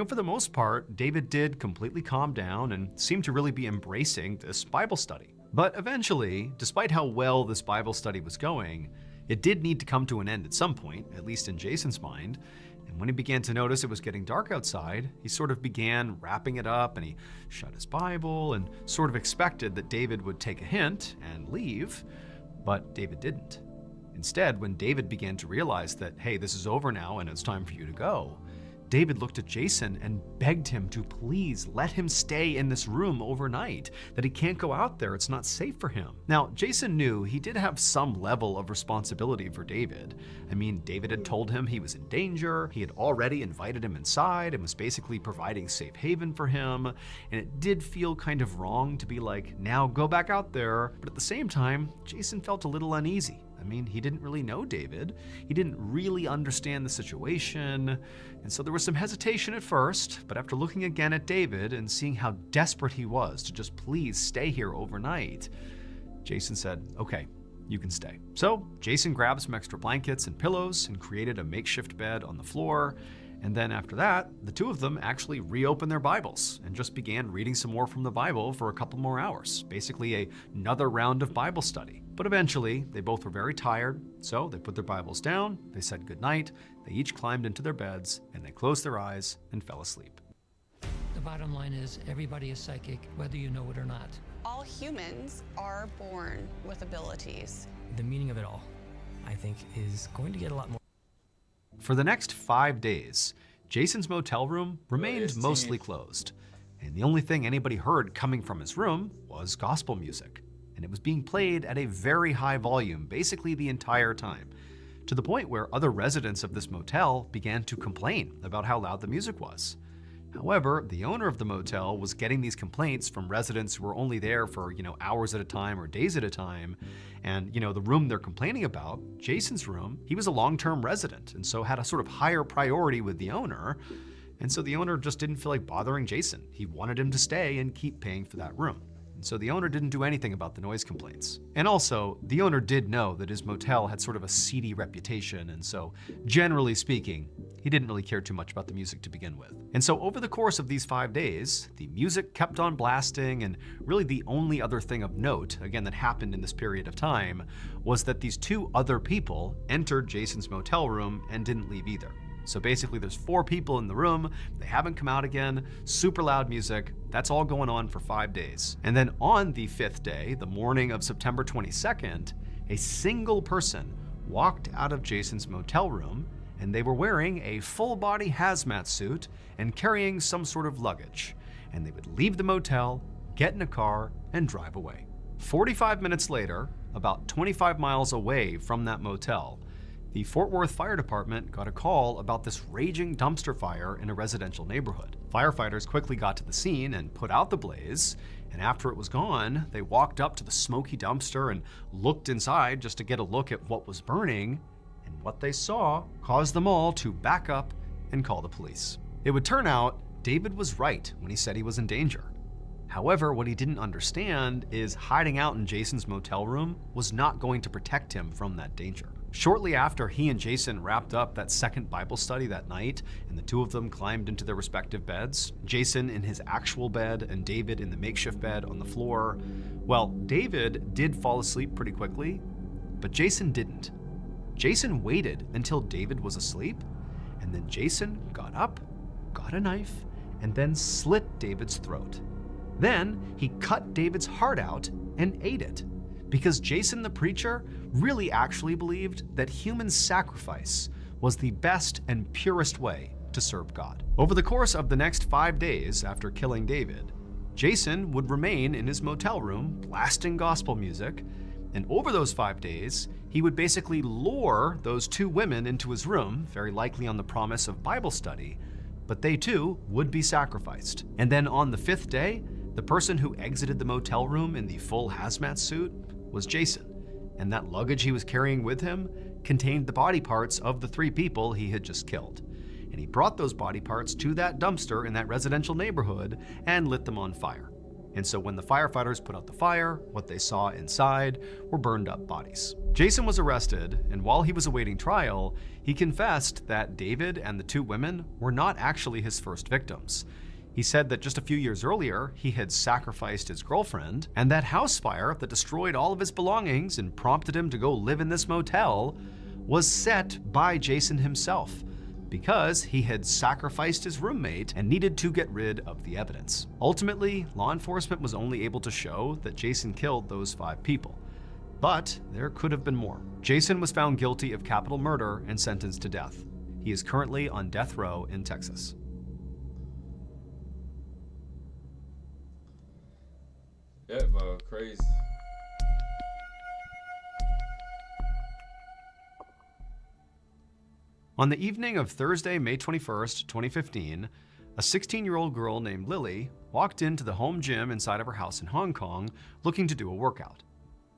for the most part, David did completely calm down and seemed to really be embracing this Bible study. But eventually, despite how well this Bible study was going, it did need to come to an end at some point, at least in Jason's mind. And when he began to notice it was getting dark outside, he sort of began wrapping it up, and he shut his Bible and sort of expected that David would take a hint and leave, but David didn't. Instead, when David began to realize that, hey, this is over now and it's time for you to go, David looked at Jason and begged him to please let him stay in this room overnight, that he can't go out there, it's not safe for him. Now, Jason knew he did have some level of responsibility for David. I mean, David had told him he was in danger, he had already invited him inside and was basically providing safe haven for him, and it did feel kind of wrong to be like, now go back out there, but at the same time, Jason felt a little uneasy. I mean, he didn't really know David. He didn't really understand the situation. And so there was some hesitation at first, but after looking again at David and seeing how desperate he was to just please stay here overnight, Jason said, okay, you can stay. So Jason grabbed some extra blankets and pillows and created a makeshift bed on the floor. And then after that, the two of them actually reopened their Bibles and just began reading some more from the Bible for a couple more hours, basically another round of Bible study. But eventually, they both were very tired, so they put their Bibles down, they said goodnight, they each climbed into their beds, and they closed their eyes and fell asleep. The bottom line is everybody is psychic, whether you know it or not. All humans are born with abilities. The meaning of it all, I think, is going to get a lot more. For the next 5 days, Jason's motel room remained mostly closed, and the only thing anybody heard coming from his room was gospel music, and it was being played at a very high volume basically the entire time, to the point where other residents of this motel began to complain about how loud the music was. However, the owner of the motel was getting these complaints from residents who were only there for, hours at a time or days at a time. And, the room they're complaining about, Jason's room, he was a long-term resident and so had a sort of higher priority with the owner. And so the owner just didn't feel like bothering Jason. He wanted him to stay and keep paying for that room. And so the owner didn't do anything about the noise complaints. And also, the owner did know that his motel had sort of a seedy reputation, and so, generally speaking, he didn't really care too much about the music to begin with. And so over the course of these 5 days, the music kept on blasting, and really the only other thing of note, again, that happened in this period of time, was that these two other people entered Jason's motel room and didn't leave either. So basically there's 4 people in the room, they haven't come out again, super loud music, that's all going on for 5 days. And then on the 5th day, the morning of September 22nd, a single person walked out of Jason's motel room, and they were wearing a full-body hazmat suit and carrying some sort of luggage. And they would leave the motel, get in a car, and drive away. 45 minutes later, about 25 miles away from that motel, the Fort Worth Fire Department got a call about this raging dumpster fire in a residential neighborhood. Firefighters quickly got to the scene and put out the blaze, and after it was gone, they walked up to the smoky dumpster and looked inside just to get a look at what was burning, and what they saw caused them all to back up and call the police. It would turn out David was right when he said he was in danger. However, what he didn't understand is hiding out in Jason's motel room was not going to protect him from that danger. Shortly after he and Jason wrapped up that second Bible study that night, and the two of them climbed into their respective beds, Jason in his actual bed and David in the makeshift bed on the floor, well, David did fall asleep pretty quickly, but Jason didn't. Jason waited until David was asleep, and then Jason got up, got a knife, and then slit David's throat. Then he cut David's heart out and ate it, because Jason the preacher really actually believed that human sacrifice was the best and purest way to serve God. Over the course of the next 5 days after killing David, Jason would remain in his motel room blasting gospel music, and over those 5 days, he would basically lure those 2 women into his room, very likely on the promise of Bible study, but they too would be sacrificed. And then on the 5th day, the person who exited the motel room in the full hazmat suit was Jason, and that luggage he was carrying with him contained the body parts of the 3 people he had just killed. And he brought those body parts to that dumpster in that residential neighborhood and lit them on fire. And so when the firefighters put out the fire, what they saw inside were burned up bodies. Jason was arrested, and while he was awaiting trial, he confessed that David and the 2 women were not actually his first victims. He said that just a few years earlier, he had sacrificed his girlfriend, and that house fire that destroyed all of his belongings and prompted him to go live in this motel was set by Jason himself, because he had sacrificed his roommate and needed to get rid of the evidence. Ultimately, law enforcement was only able to show that Jason killed those 5 people. But there could have been more. Jason was found guilty of capital murder and sentenced to death. He is currently on death row in Texas. Yeah, crazy. On the evening of Thursday, May 21st, 2015, a 16-year-old girl named Lily walked into the home gym inside of her house in Hong Kong looking to do a workout.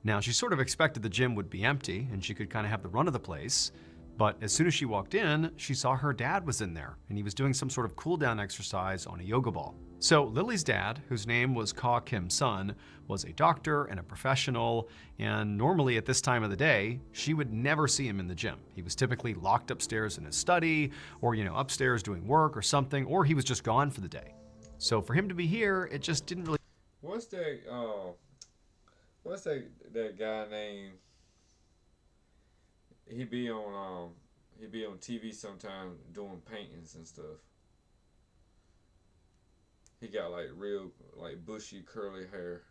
Now, she sort of expected the gym would be empty and she could kind of have the run of the place, but as soon as she walked in, she saw her dad was in there and he was doing some sort of cool-down exercise on a yoga ball. So Lily's dad, whose name was Ka Kim Sun, was a doctor and a professional, and normally at this time of the day, she would never see him in the gym. He was typically locked upstairs in his study, or upstairs doing work or something, or he was just gone for the day. So for him to be here, it just didn't really... What's that guy named? He be on TV sometime doing paintings and stuff. He got real bushy curly hair.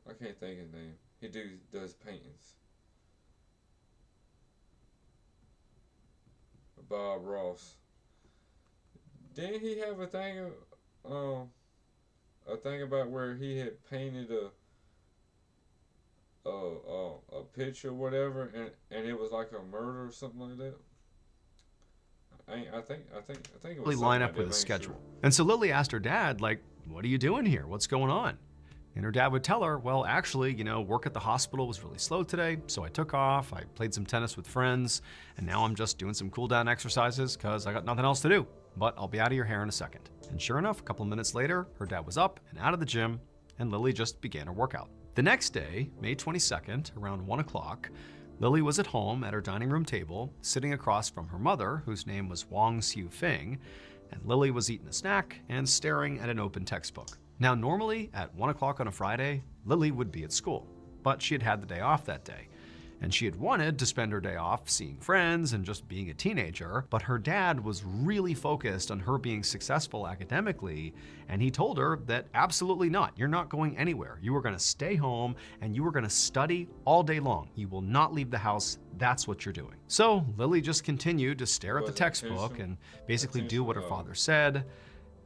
I can't think his name. He does paintings. Bob Ross. Didn't he have a thing about where he had painted a picture or whatever, and it was like a murder or something like that? I think it was line up with his schedule. Sure. And so Lily asked her dad, what are you doing here? What's going on? And her dad would tell her, well, actually, work at the hospital was really slow today, so I took off, I played some tennis with friends, and now I'm just doing some cool down exercises because I got nothing else to do. But I'll be out of your hair in a second. And sure enough, a couple of minutes later, her dad was up and out of the gym, and Lily just began her workout. The next day, May 22nd, around 1 o'clock, Lily was at home at her dining room table, sitting across from her mother, whose name was Wong Siu Fing, and Lily was eating a snack and staring at an open textbook. Now, normally at 1 o'clock on a Friday, Lily would be at school, but she had had the day off that day. And she had wanted to spend her day off seeing friends and just being a teenager, but her dad was really focused on her being successful academically, and he told her that absolutely not. You're not going anywhere. You are going to stay home and you are going to study all day long. You will not leave the house. That's what you're doing. So Lily just continued to stare at the textbook and basically do what her father said.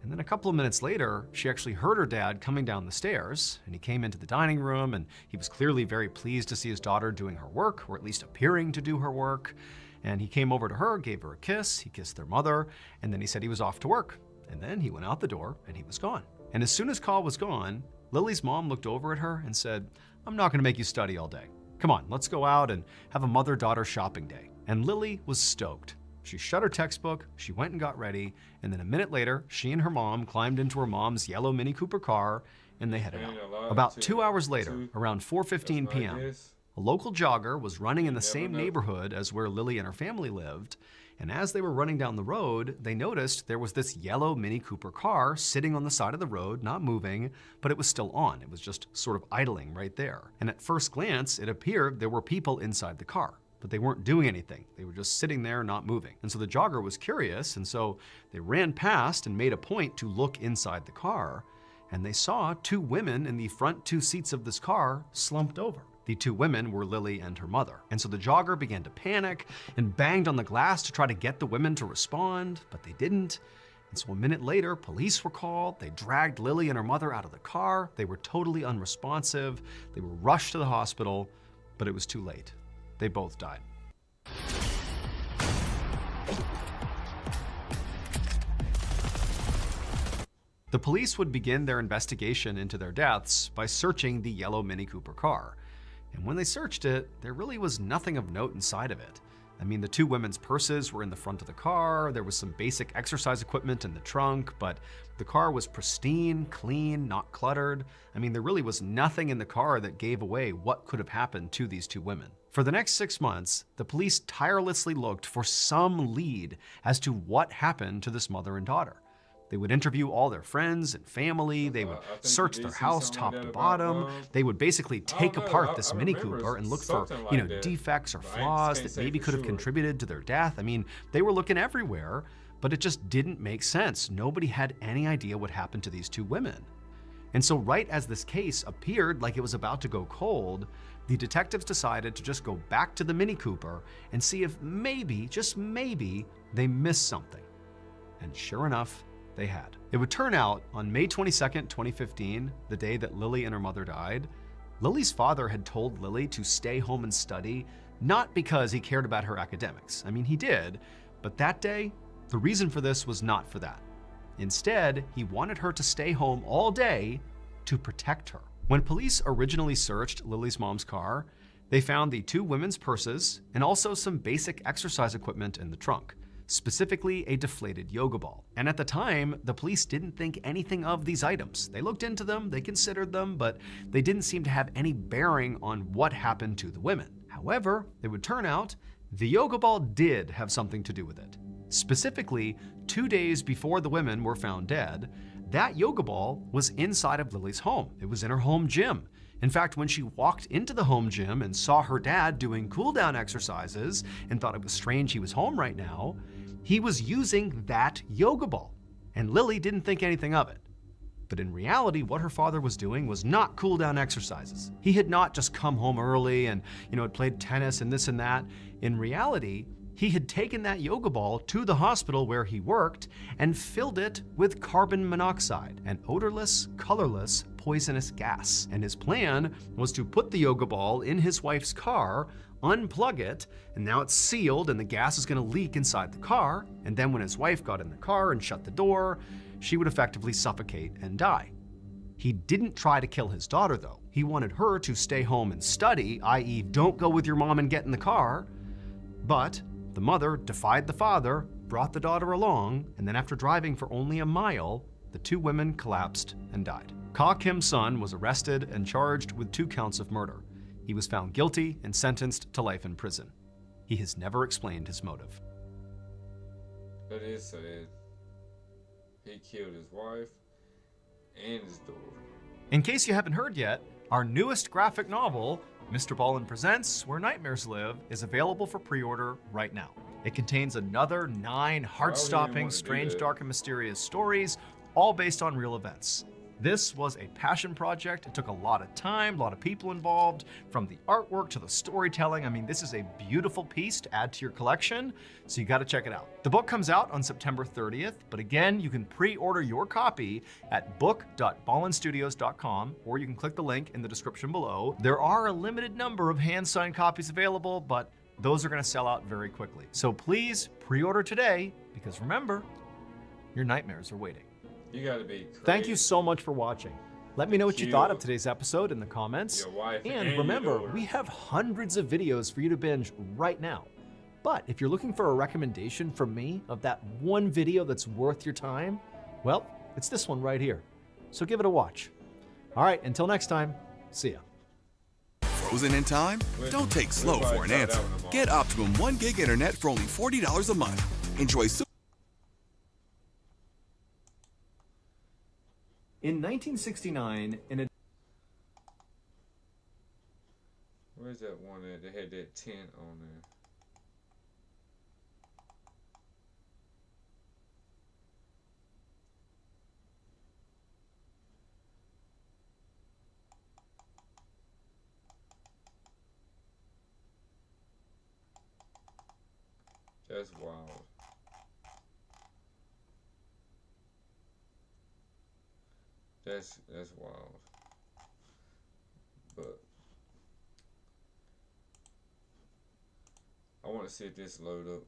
And then a couple of minutes later, she actually heard her dad coming down the stairs, and he came into the dining room, and he was clearly very pleased to see his daughter doing her work, or at least appearing to do her work. And he came over to her, gave her a kiss, he kissed their mother, and then he said he was off to work. And then he went out the door, and he was gone. And as soon as Ka was gone, Lily's mom looked over at her and said, I'm not gonna make you study all day. Come on, let's go out and have a mother-daughter shopping day. And Lily was stoked. She shut her textbook, she went and got ready, and then a minute later, she and her mom climbed into her mom's yellow Mini Cooper car, and they headed out. About 2 hours later, around 4:15 p.m., a local jogger was running in the same neighborhood as where Lily and her family lived, and as they were running down the road, they noticed there was this yellow Mini Cooper car sitting on the side of the road, not moving, but it was still on. It was just sort of idling right there. And at first glance, it appeared there were people inside the car. but they weren't doing anything. They were just sitting there not moving. And so the jogger was curious, and so they ran past and made a point to look inside the car, and they saw two women in the front two seats of this car slumped over. The two women were Lily and her mother. And so the jogger began to panic and banged on the glass to try to get the women to respond, but they didn't. And so a minute later, police were called. They dragged Lily and her mother out of the car. They were totally unresponsive. They were rushed to the hospital, but it was too late. They both died. The police would begin their investigation into their deaths by searching the yellow Mini Cooper car. And when they searched it, there really was nothing of note inside of it. I mean, the two women's purses were in the front of the car, there was some basic exercise equipment in the trunk, but the car was pristine, clean, not cluttered. I mean, there really was nothing in the car that gave away what could have happened to these two women. For the next 6 months, the police tirelessly looked for some lead as to what happened to this mother and daughter. They would interview all their friends and family. They would search their house top to bottom. They would basically take apart this Mini Cooper and look for, defects or flaws that maybe could have contributed to their death. I mean, they were looking everywhere, but it just didn't make sense. Nobody had any idea what happened to these two women. And so right as this case appeared like it was about to go cold, the detectives decided to just go back to the Mini Cooper and see if maybe, just maybe, they missed something. And sure enough, they had. It would turn out on May 22nd, 2015, the day that Lily and her mother died, Lily's father had told Lily to stay home and study, not because he cared about her academics. I mean, he did, but that day, the reason for this was not for that. Instead, he wanted her to stay home all day to protect her. When police originally searched Lily's mom's car, they found the two women's purses and also some basic exercise equipment in the trunk, specifically a deflated yoga ball. And at the time, the police didn't think anything of these items. They looked into them, they considered them, but they didn't seem to have any bearing on what happened to the women. However, it would turn out the yoga ball did have something to do with it. Specifically, 2 days before the women were found dead, that yoga ball was inside of Lily's home. It was in her home gym. In fact, when she walked into the home gym and saw her dad doing cool-down exercises and thought it was strange he was home right now, he was using that yoga ball. And Lily didn't think anything of it. But in reality, what her father was doing was not cool-down exercises. He had not just come home early and, had played tennis and this and that. In reality, he had taken that yoga ball to the hospital where he worked and filled it with carbon monoxide, an odorless, colorless, poisonous gas. And his plan was to put the yoga ball in his wife's car, unplug it, and now it's sealed and the gas is gonna leak inside the car. And then when his wife got in the car and shut the door, she would effectively suffocate and die. He didn't try to kill his daughter though. He wanted her to stay home and study, i.e. don't go with your mom and get in the car. But the mother defied the father, brought the daughter along, and then after driving for only a mile, the two women collapsed and died. Ka Kim Sun was arrested and charged with 2 counts of murder. He was found guilty and sentenced to life in prison. He has never explained his motive. That is sad. He killed his wife and his daughter. In case you haven't heard yet, our newest graphic novel, Mr. Ballen Presents Where Nightmares Live, is available for pre-order right now. It contains another 9 heart-stopping, strange, dark, and mysterious stories, all based on real events. This was a passion project. It took a lot of time, a lot of people involved, from the artwork to the storytelling. I mean, this is a beautiful piece to add to your collection, so you gotta check it out. The book comes out on September 30th, but again, you can pre-order your copy at book.ballenstudios.com, or you can click the link in the description below. There are a limited number of hand-signed copies available, but those are gonna sell out very quickly. So please pre-order today, because remember, your nightmares are waiting. You gotta be crazy. Thank you so much for watching. Let me know what you thought of today's episode in the comments. And remember, we have hundreds of videos for you to binge right now. But if you're looking for a recommendation from me of that one video that's worth your time, well, it's this one right here. So give it a watch. All right, until next time, see ya. Frozen in time? Don't take slow for an answer. Get Optimum 1 gig internet for only $40 a month. Enjoy In 1969, in a Where's that one that they had that tent on there? That's wild. That's wild. But I want to see if this load up.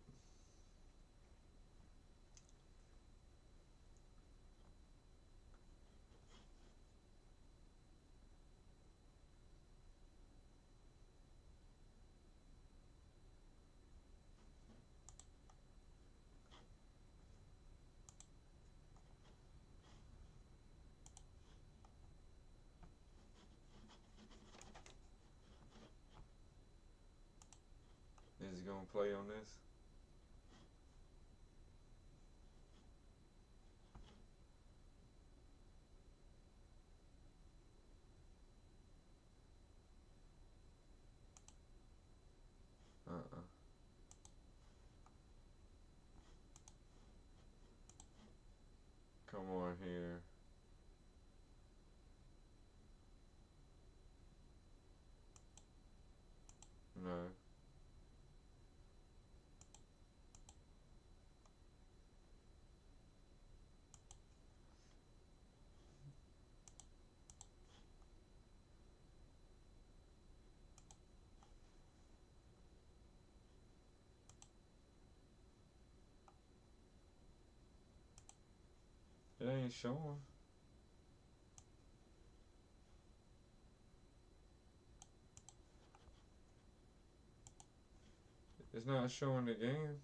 Is it gonna play on this? Come on here. No. It ain't showing. It's not showing the game.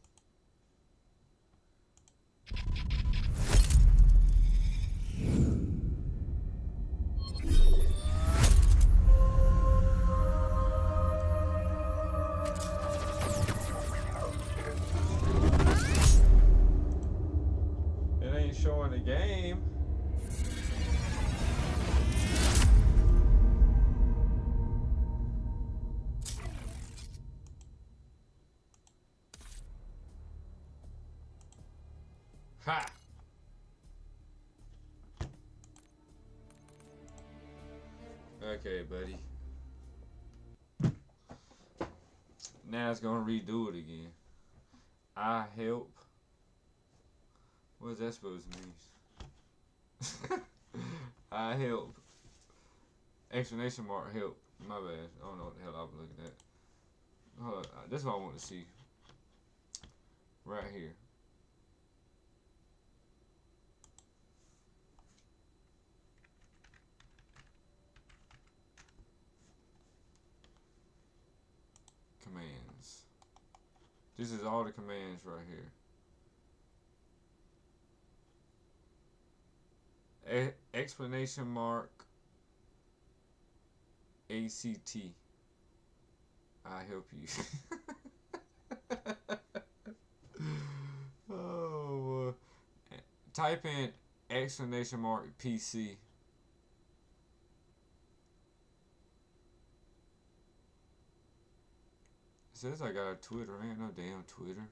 It ain't showing the game. Ha! Okay, buddy. Now it's gonna redo it again. I help. What is that supposed to mean? I help. Exclamation mark help. My bad. I don't know what the hell I was looking at. Hold on. This is what I want to see. Right here. Commands. This is all the commands right here. Explanation mark ACT. I help you. Oh, type in exclamation mark PC. It says I got a Twitter. I ain't no damn Twitter.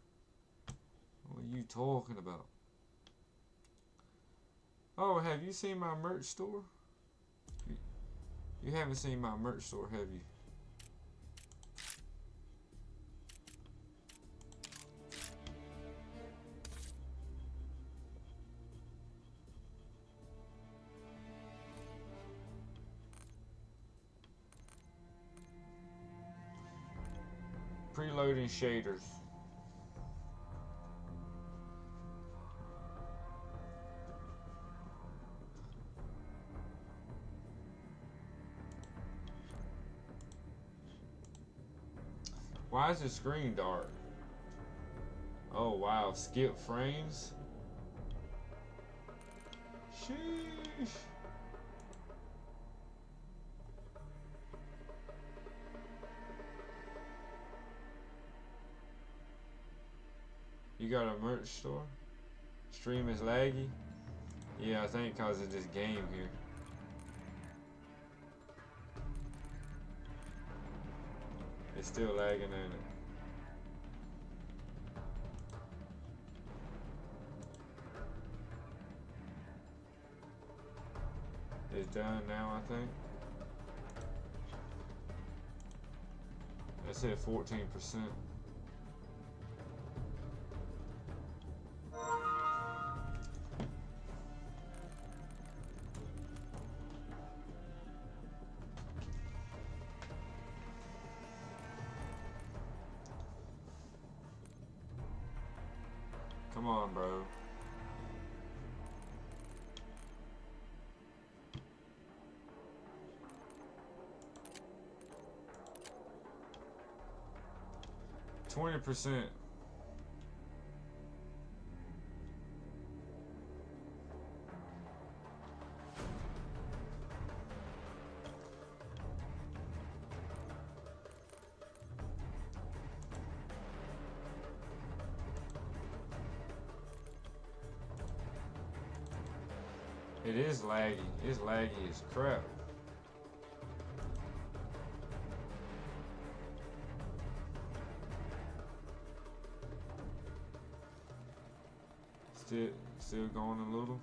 What are you talking about? Oh, have you seen my merch store? You haven't seen my merch store, have you? Preloading shaders. Why is the screen dark? Oh wow, skip frames. Sheesh. You got a merch store? Stream is laggy? Yeah, I think because of this game here. It's still lagging, ain't it? It's done now, I think. It said 14%. Come on, bro. %. It is laggy. It's laggy as crap. Still going a little.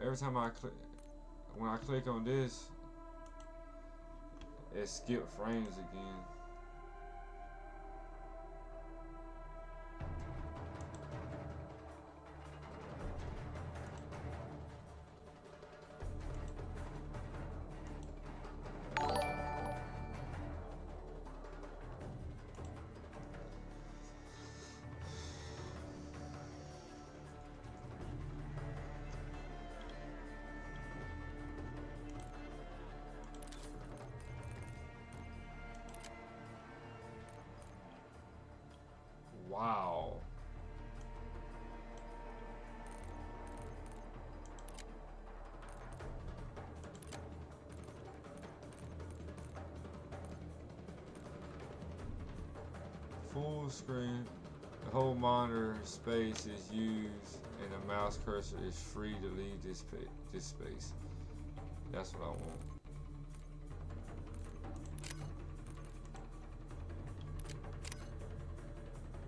Every time when I click on this, it skips frames again. Wow. Full screen. The whole monitor space is used and the mouse cursor is free to leave this space. That's what I want.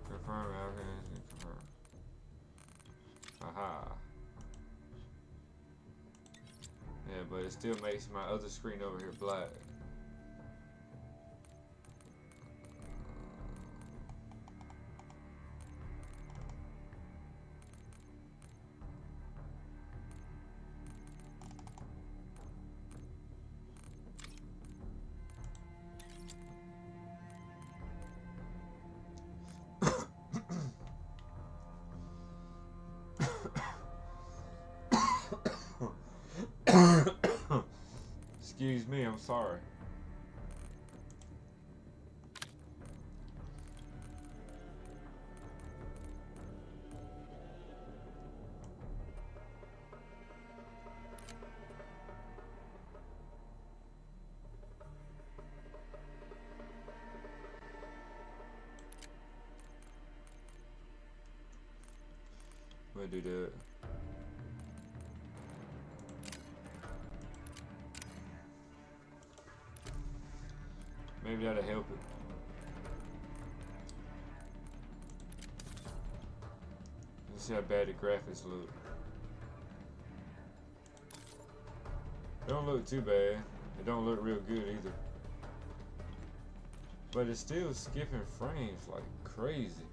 Confirm application, confirm. Aha. Yeah, but it still makes my other screen over here black. Excuse me, I'm sorry. I'm gonna do that. Maybe that'll help it. Let's see how bad the graphics look. They don't look too bad. It don't look real good either. But it's still skipping frames like crazy.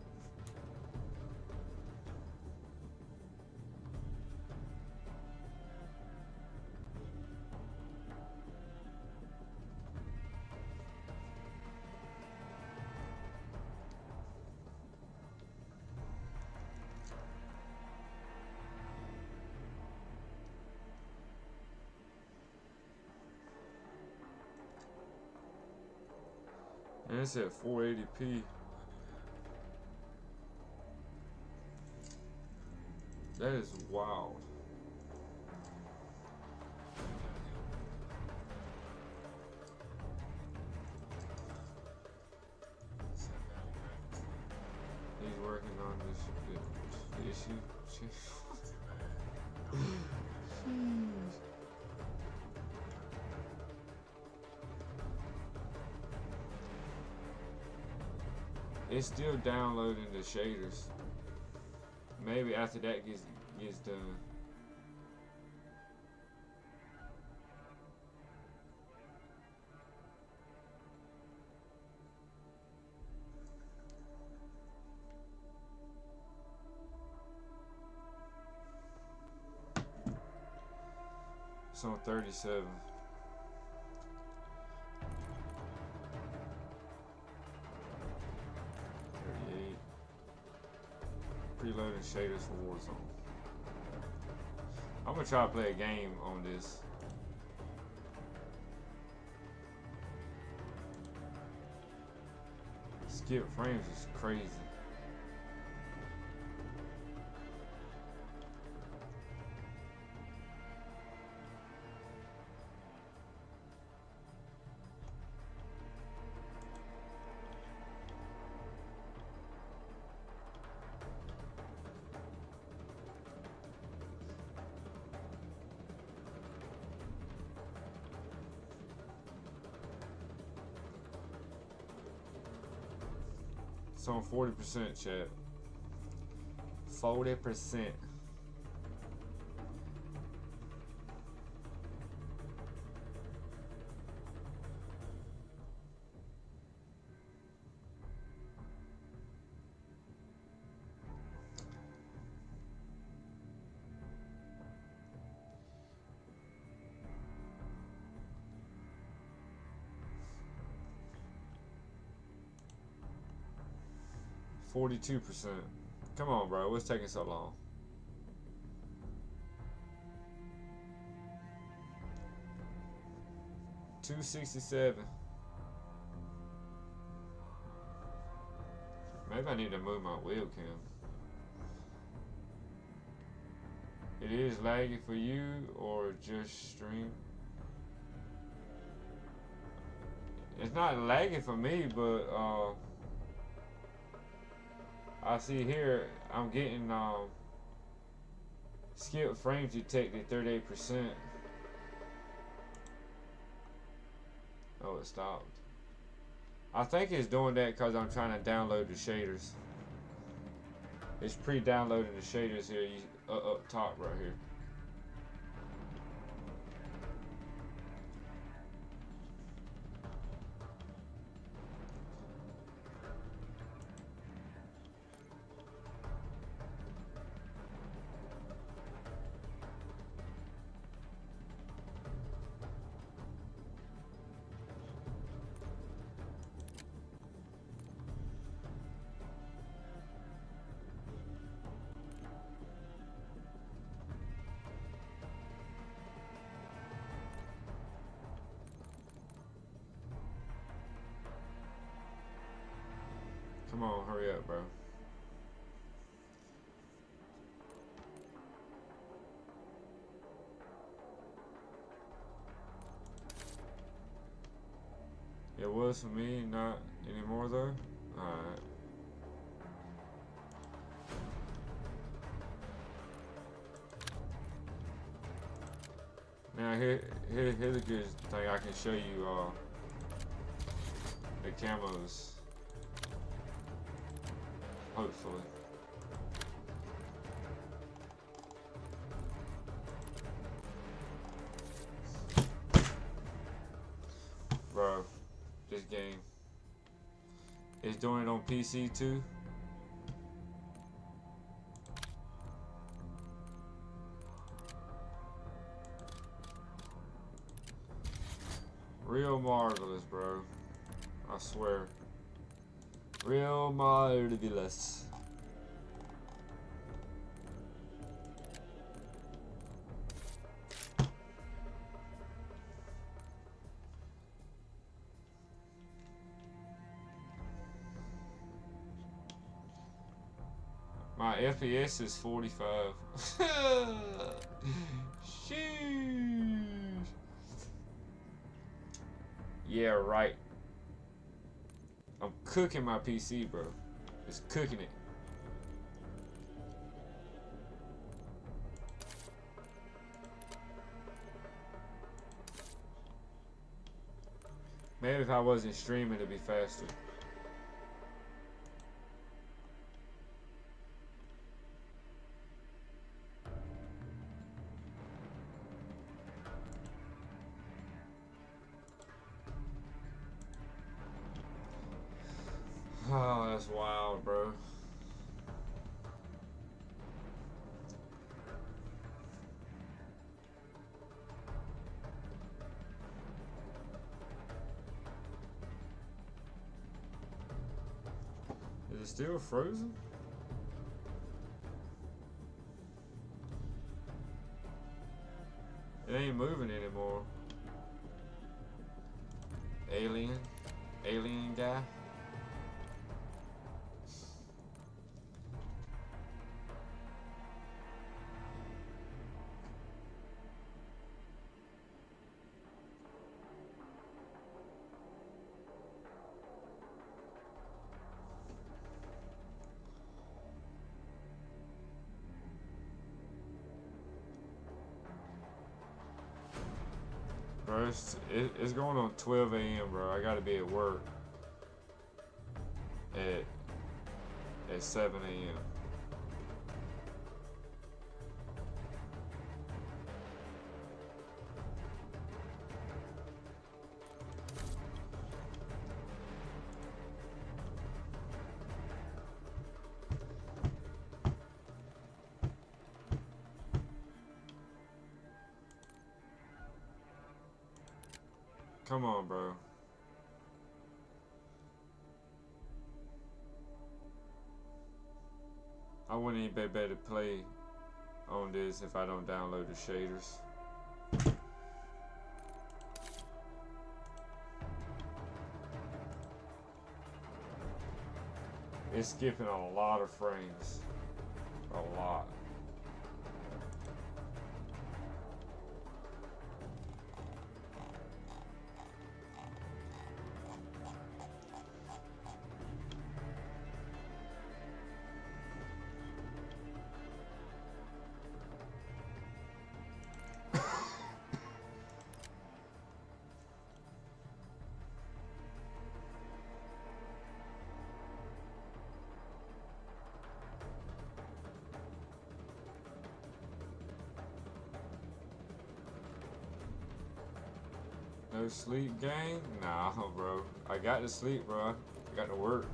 And it's at 480p. That is wild. He's working on this issue. It's still downloading the shaders. Maybe after that gets done. It's on 37. 38. Preloading shaders for Warzone. I'm gonna try to play a game on this. Skip frames is crazy. It's on 40%, chat. 40%. %. Come on, bro. What's taking so long? $267. Maybe I need to move my wheel cam. It is laggy for you or just stream? It's not lagging for me, but I see here I'm getting skip frame detected 38%. Oh, it stopped. I think it's doing that because I'm trying to download the shaders. It's pre-downloading the shaders here, up top right here. Come on, hurry up, bro. It was for me, not anymore though. Alright. Now here's a good thing I can show you the camos. Hopefully. Bro, this game. It's doing it on PC too. Real marvelous, bro. I swear. Real marvelous. My FPS is 45. Sheesh. Yeah, right. I'm cooking my PC, bro. It's cooking it. Maybe if I wasn't streaming, it'd be faster. that's wild, bro. Is it still frozen? It ain't moving anymore. Alien guy. Bro, it's going on 12 a.m. bro. I gotta be at work at 7 a.m. Come on, bro. I wouldn't even be better to play on this if I don't download the shaders. It's skipping a lot of frames. A lot. No sleep, gang? Nah, bro. I got to sleep, bro. I got to work.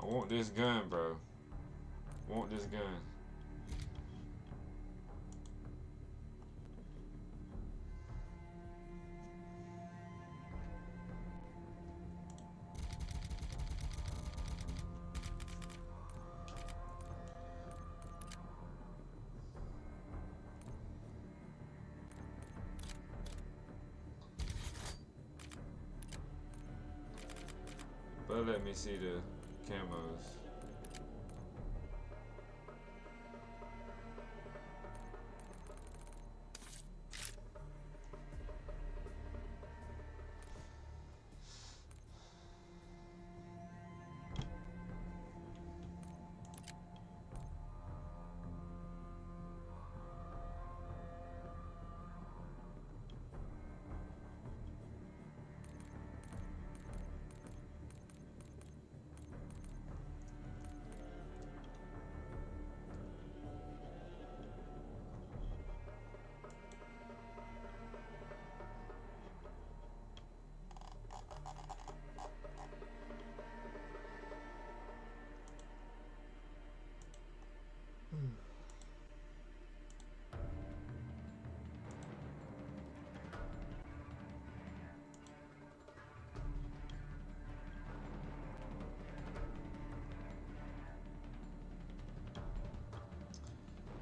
I want this gun, bro. I want this gun. But let me see the camos.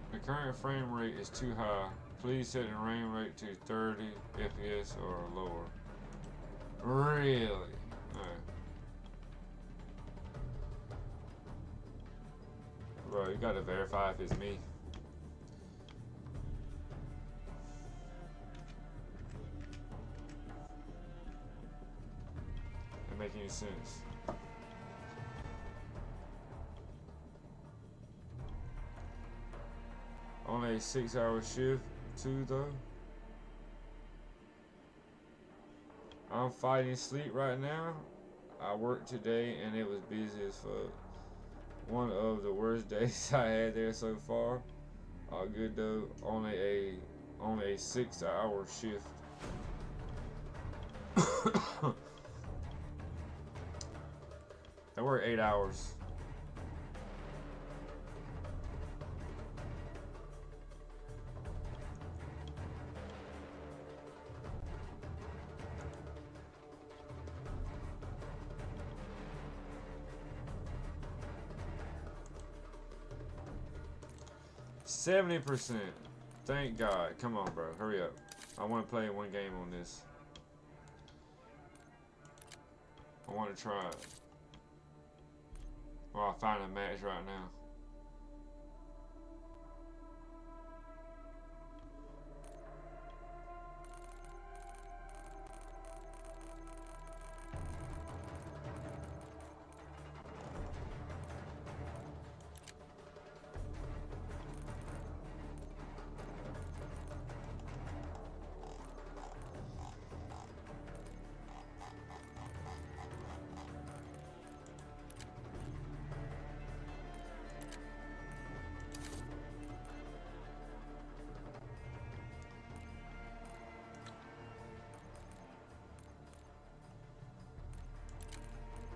The current frame rate is too high. Please set the frame rate to 30 FPS or lower. Really? Alright. Bro, you gotta verify if it's me. Doesn't make any sense. a 6-hour shift too, though. I'm fighting sleep right now. I worked today and it was busy as fuck. One of the worst days I had there so far. All good though. Only a 6-hour shift. I work 8 hours. %70%. Thank God. Come on, bro. Hurry up. I want to play one game on this. I want to try it. Well, I'll find a match right now.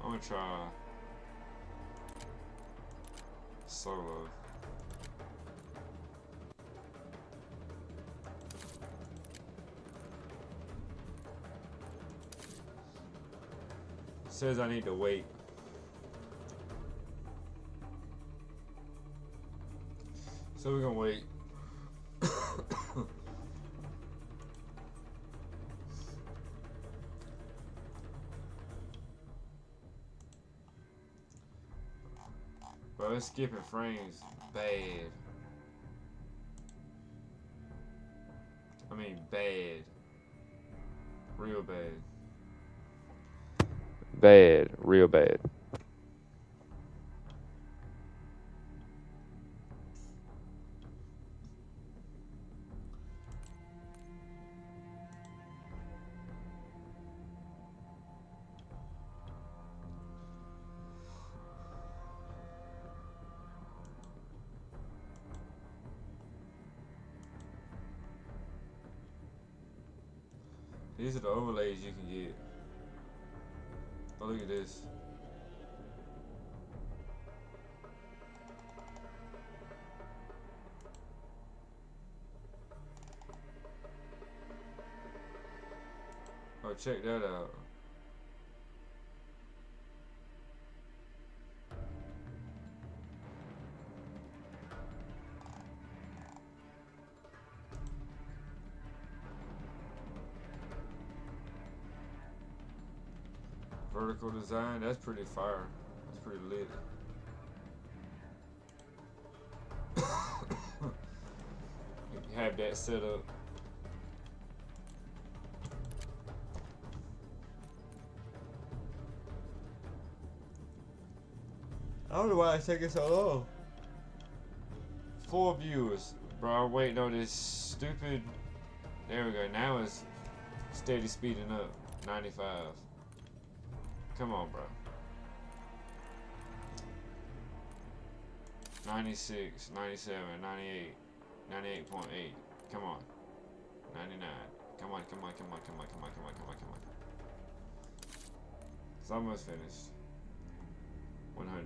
I'm gonna try solo. It says I need to wait. So we're gonna wait. Bro, it's skipping frames bad. I mean bad. Real bad. Bad. Real bad. These are the overlays you can get. Oh, look at this. Oh, check that out. Vertical design, that's pretty fire. That's pretty lit. You have that set up. I don't know why it's taking so long. 4 viewers. Bro, I'm waiting on this stupid. There we go. Now it's steady speeding up. 95. Come on, bro. 96, 97, 98, 98.8. Come on. 99. Come on, come on, come on, come on, come on, come on, come on, come on. It's almost finished. 100.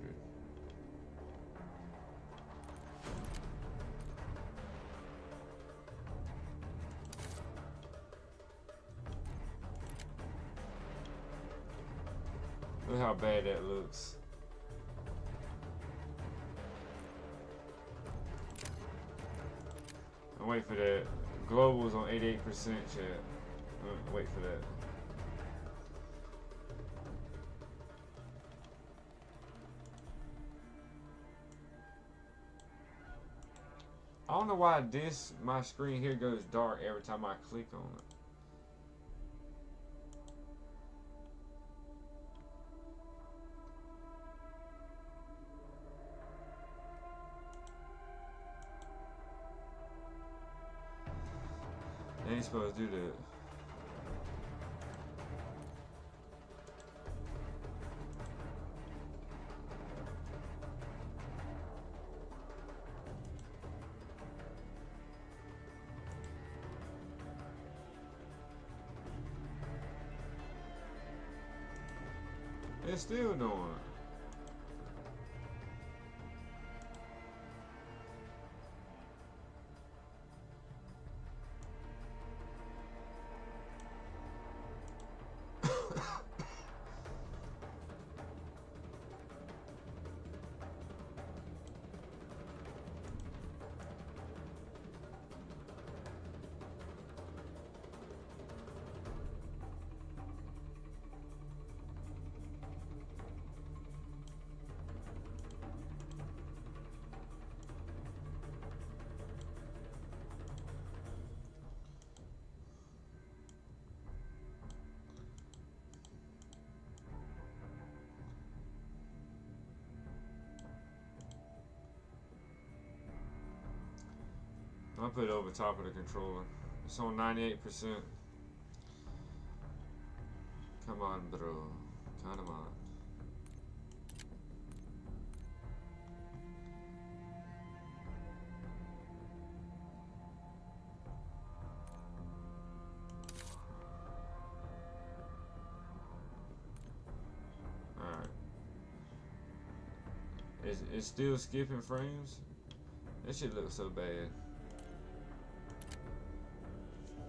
Look how bad that looks. I'm waiting for that. Global's on 88% chat. Wait for that. I don't know why my screen here goes dark every time I click on it. supposed to do that? They're still doing it. I'll put it over top of the controller. It's on 98%. Come on, bro. Come on. Alright. It's still skipping frames? That shit looks so bad.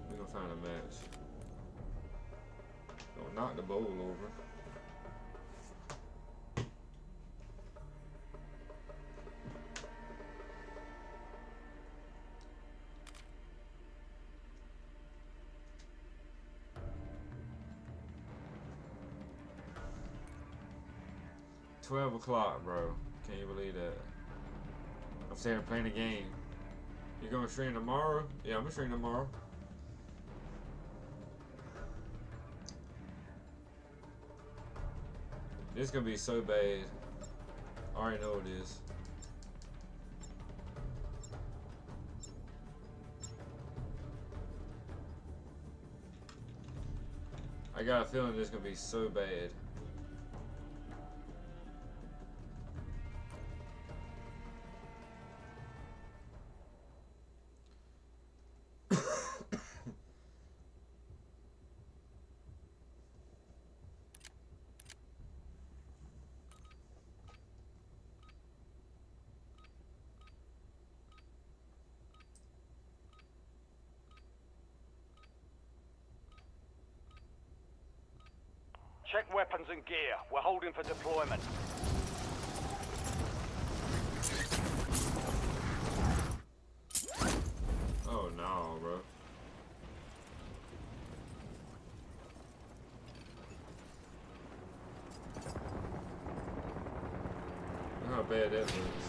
We're gonna find a match. Don't knock the bowl over. $12 bro. Can you believe that? I'm sitting here playing a game. You gonna stream tomorrow? Yeah, I'm gonna stream tomorrow. This is gonna be so bad. I already know it is. I got a feeling this is gonna be so bad. Check weapons and gear. We're holding for deployment. Oh no, bro. Look how bad that looks.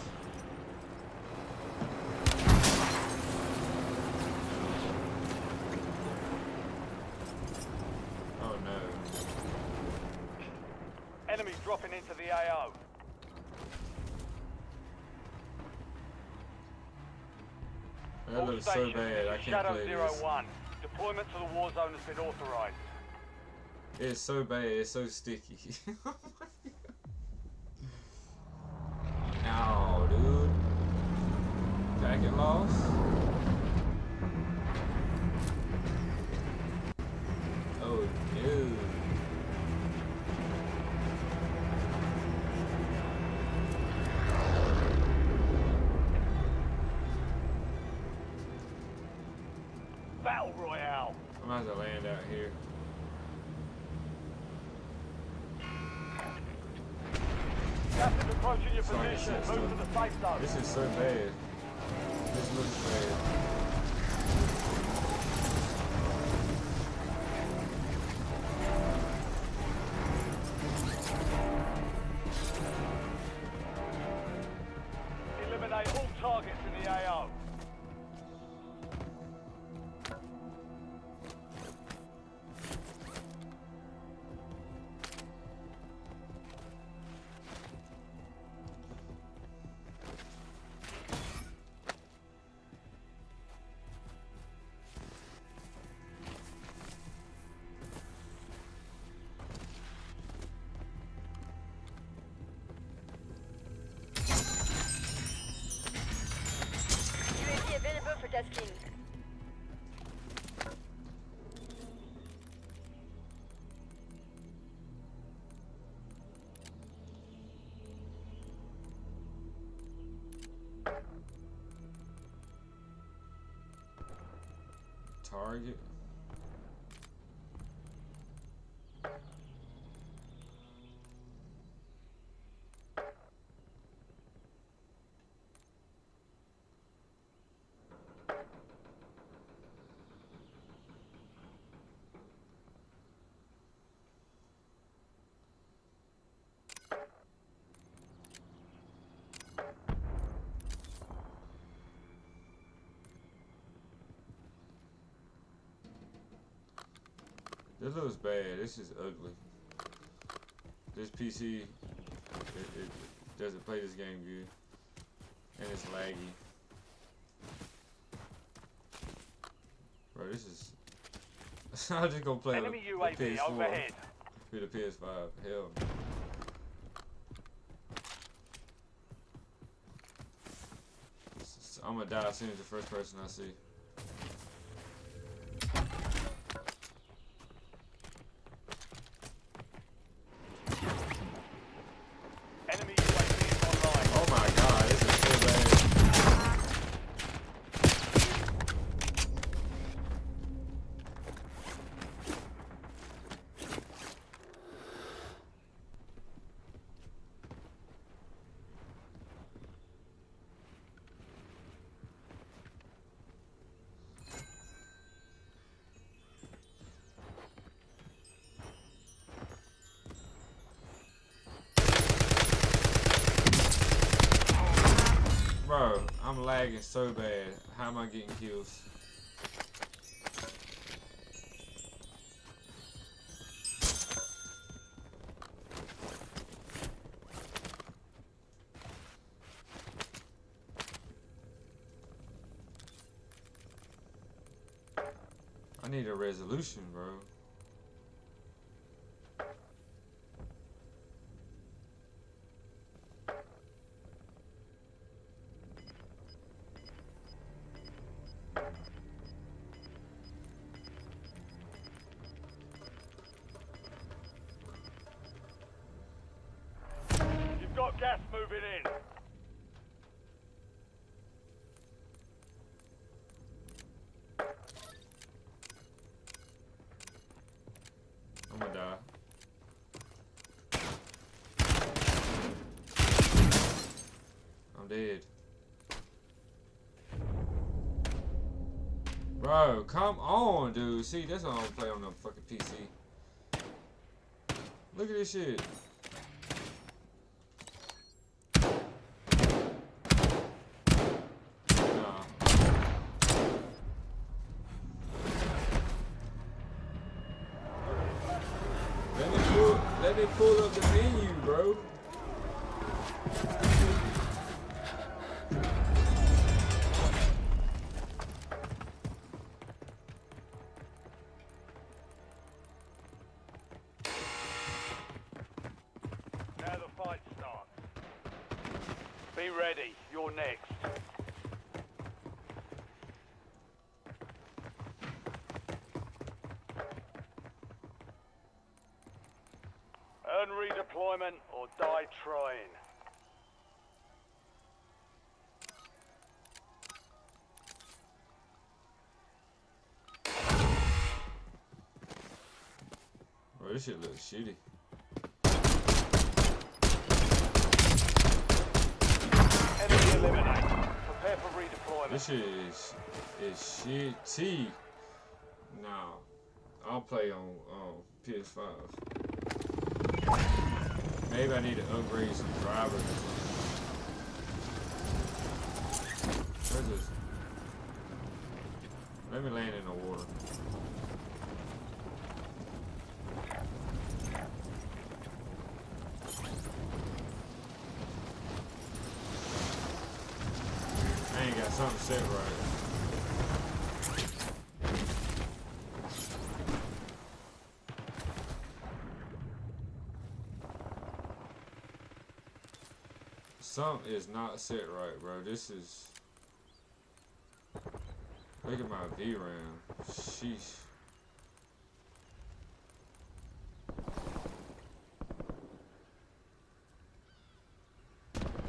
Oh no. Enemies dropping into the AO. That looks so bad, I can't Shadow play this. 01. Deployment to the war zone has been authorized. It's so bad, it's so sticky. Ow, dude. Packet loss? Oh, dude. Battle Royale. I'm gonna have to land out here. Gas is approaching your Sorry, position. shit, Move to the safe zone. This is so bad. This looks bad. Eliminate all targets in the AO. target. This looks bad. This is ugly. This PC, it doesn't play this game good. And it's laggy. Bro, this is... I'm just gonna play Enemy the UAV PS4 overhead. with the PS5. Hell. I'm gonna die as soon as the first person I see. Enemy UAV is online. Oh my god, this is so bad. Bro, I'm lagging so bad. How am I getting kills? I need a resolution, bro. You've got gas moving in. I'm gonna die. I'm dead. Bro, come on, dude. See, that's why I don't play on the fucking PC. Look at this shit. Nah. Let me pull up the menu, bro. Now the fight starts. Be ready. You're next. Earn redeployment or die trying. Bro, this shit looks shitty. Enemy eliminated. Prepare for redeployment. This shit is shitty. Nah, I'll play on PS5. Maybe I need to upgrade some drivers or something. Where's this? Let me land in the water. I ain't got something set right. Something is not set right, bro. This is... Look at my VRAM. Sheesh.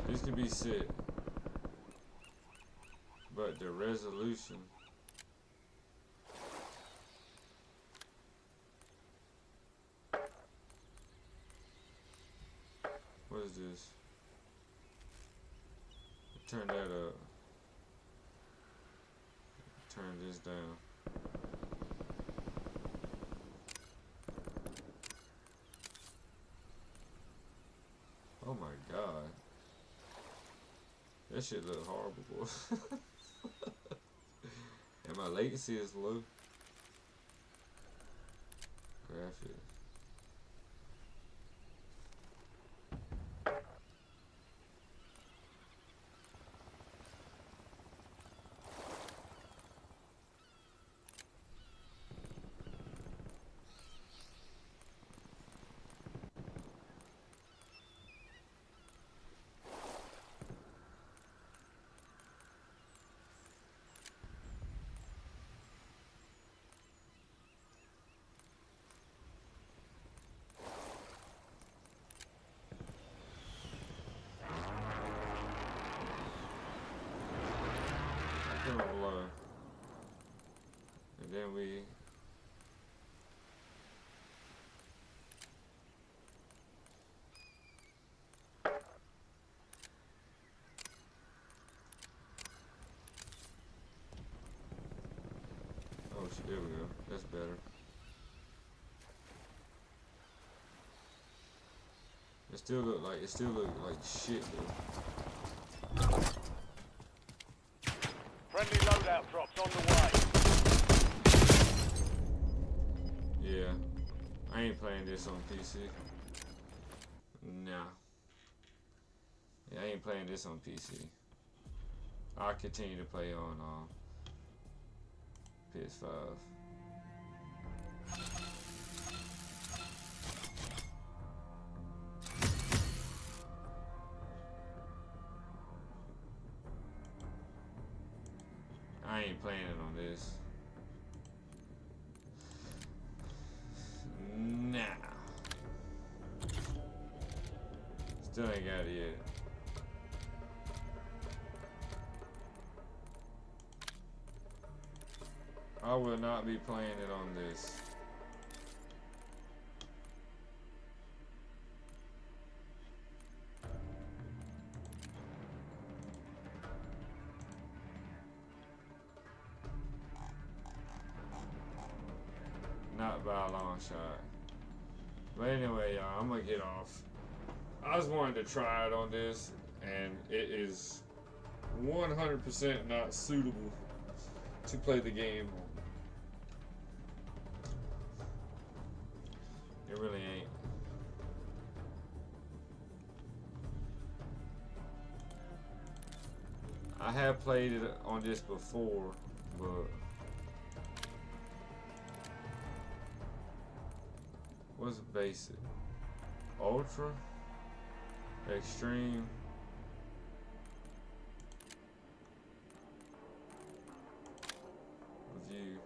This can be set. But the resolution... What is this? Turn that up. Turn this down. Oh my god. That shit look horrible, boy. And my latency is low. Graphics. Low. And then we oh shit, there we go. That's better. It still look like shit though. Friendly loadout drops on the way. Yeah, I ain't playing this on PC. Nah. Yeah, I ain't playing this on PC. I'll continue to play on PS5. I ain't playing it on this. Nah. Still ain't got it yet. I will not be playing it on this. Not by a long shot. But anyway, y'all, I'm gonna get off. I just wanted to try it on this, and it is 100% not suitable to play the game on. It really ain't. I have played it on this before, but what's basic? Ultra? Extreme? Review.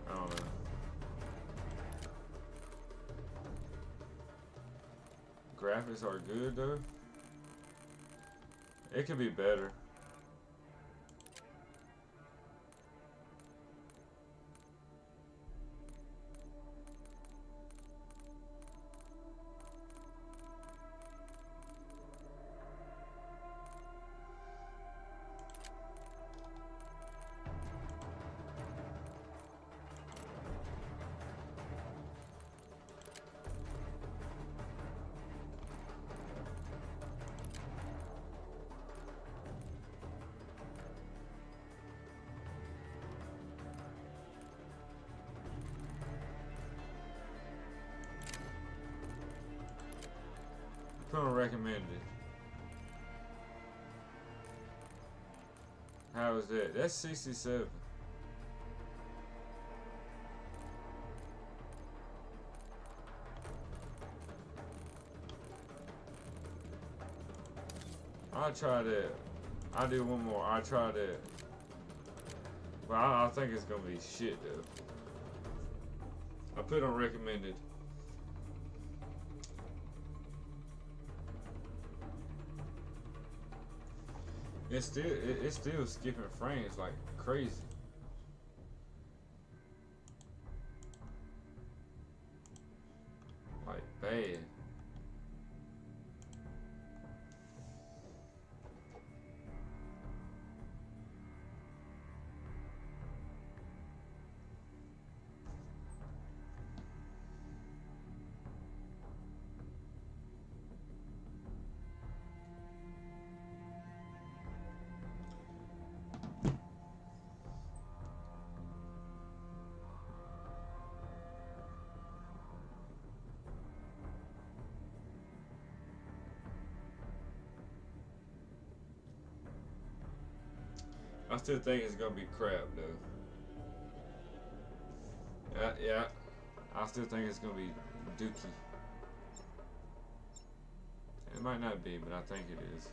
I don't know. Graphics are good though. It could be better. Put on recommended. How is that? That's 67. I'll try that. I'll do one more. I'll try that. But I think it's gonna be shit though. I put on recommended. It's still skipping frames like crazy. Like bad. I still think it's gonna be crap though. Yeah, I still think it's gonna be dookie. It might not be, but I think it is.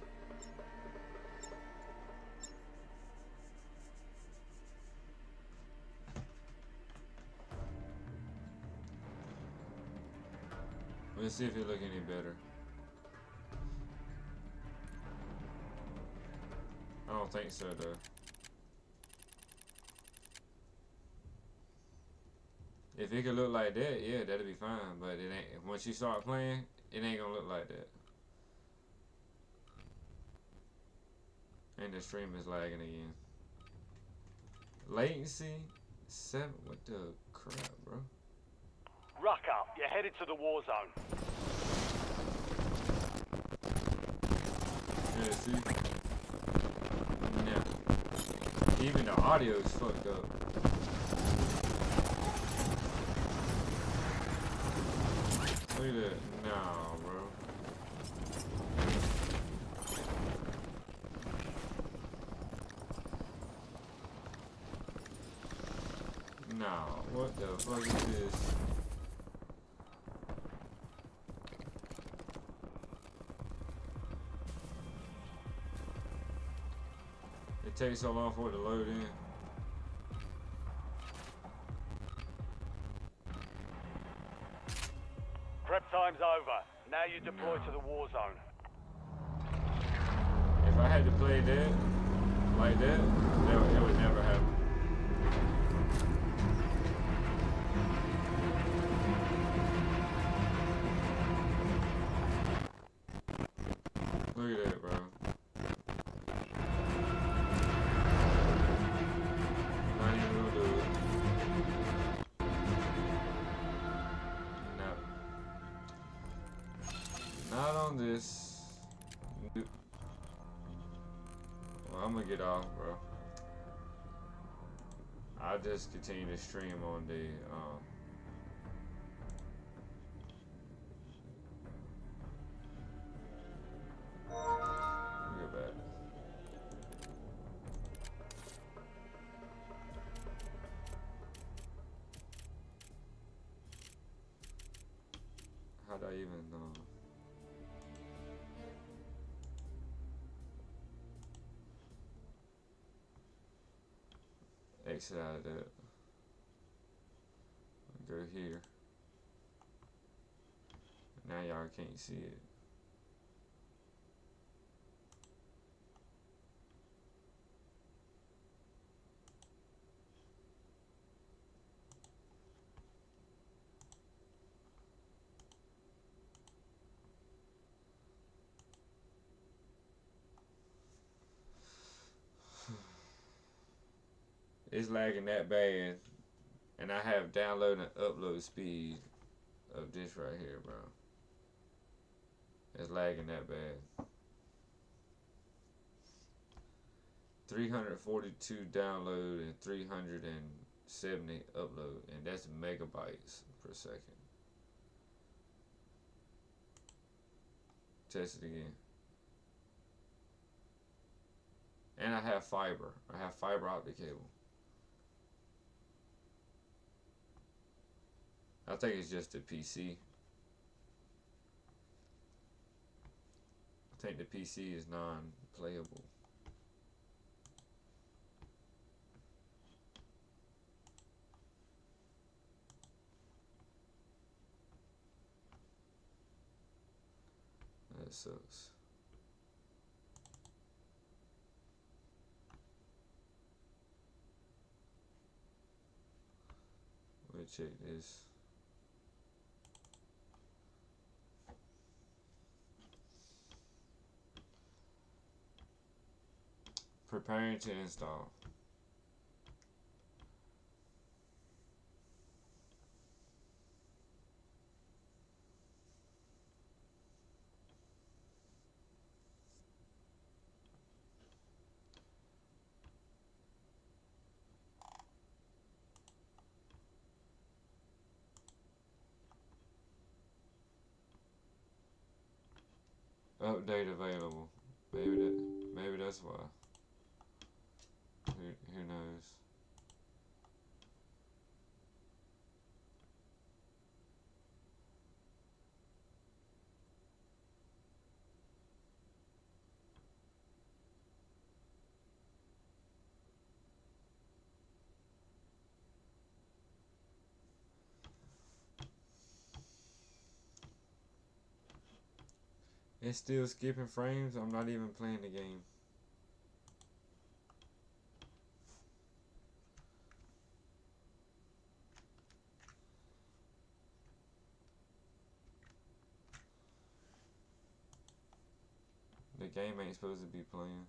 Let's see if it look any better. I don't think so though. If it could look like that, yeah, that'd be fine. But it ain't. Once you start playing, it ain't gonna look like that. And the stream is lagging again. Latency 7. What the crap, bro? Ruck up. You're headed to the war zone. Yeah, see? Yeah. Even the audio is fucked up. Look at that. Nah, bro. Nah, what the fuck is this? It takes so long for it to load in. Prep time's over. Now you deploy to the war zone. If I had to play that, like that, it would never happen. Look at that, bro. Not even gonna do it. No. Not on this. Well, I'm gonna get off, bro. I'll just continue to stream on the let me go back. How'd I even exit out of that? Go here. Now y'all can't see it. It's lagging that bad, and I have download and upload speed of this right here, bro. It's lagging that bad. 342 download and 370 upload, and that's megabytes per second. Test it again. And I have fiber. I have fiber optic cable. I think it's just a PC. I think the PC is non-playable. That sucks. We'll check this. Preparing to install. Update available. Maybe that's why. Who knows? It's still skipping frames. I'm not even playing the game. The game ain't supposed to be playing.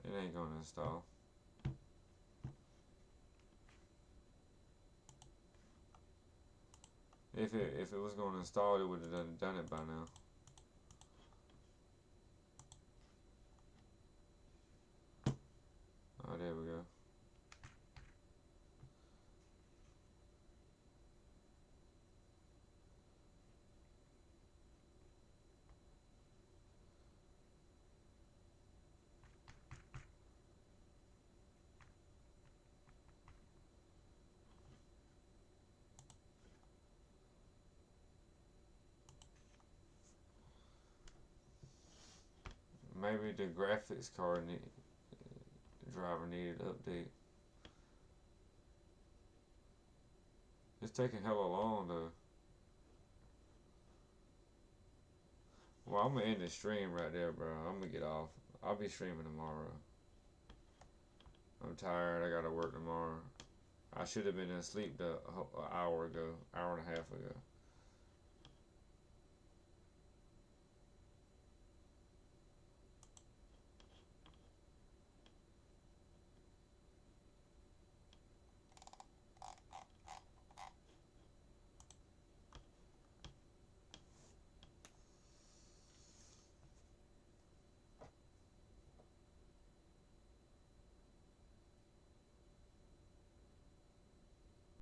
It ain't gonna install. If it was gonna install, it would have done it by now. Oh, there we go. Maybe the graphics card driver needed to update. It's taking hella long though. Well, I'm gonna end the stream right there, bro. I'm gonna get off. I'll be streaming tomorrow. I'm tired. I gotta work tomorrow. I should have been asleep an hour ago, hour and a half ago.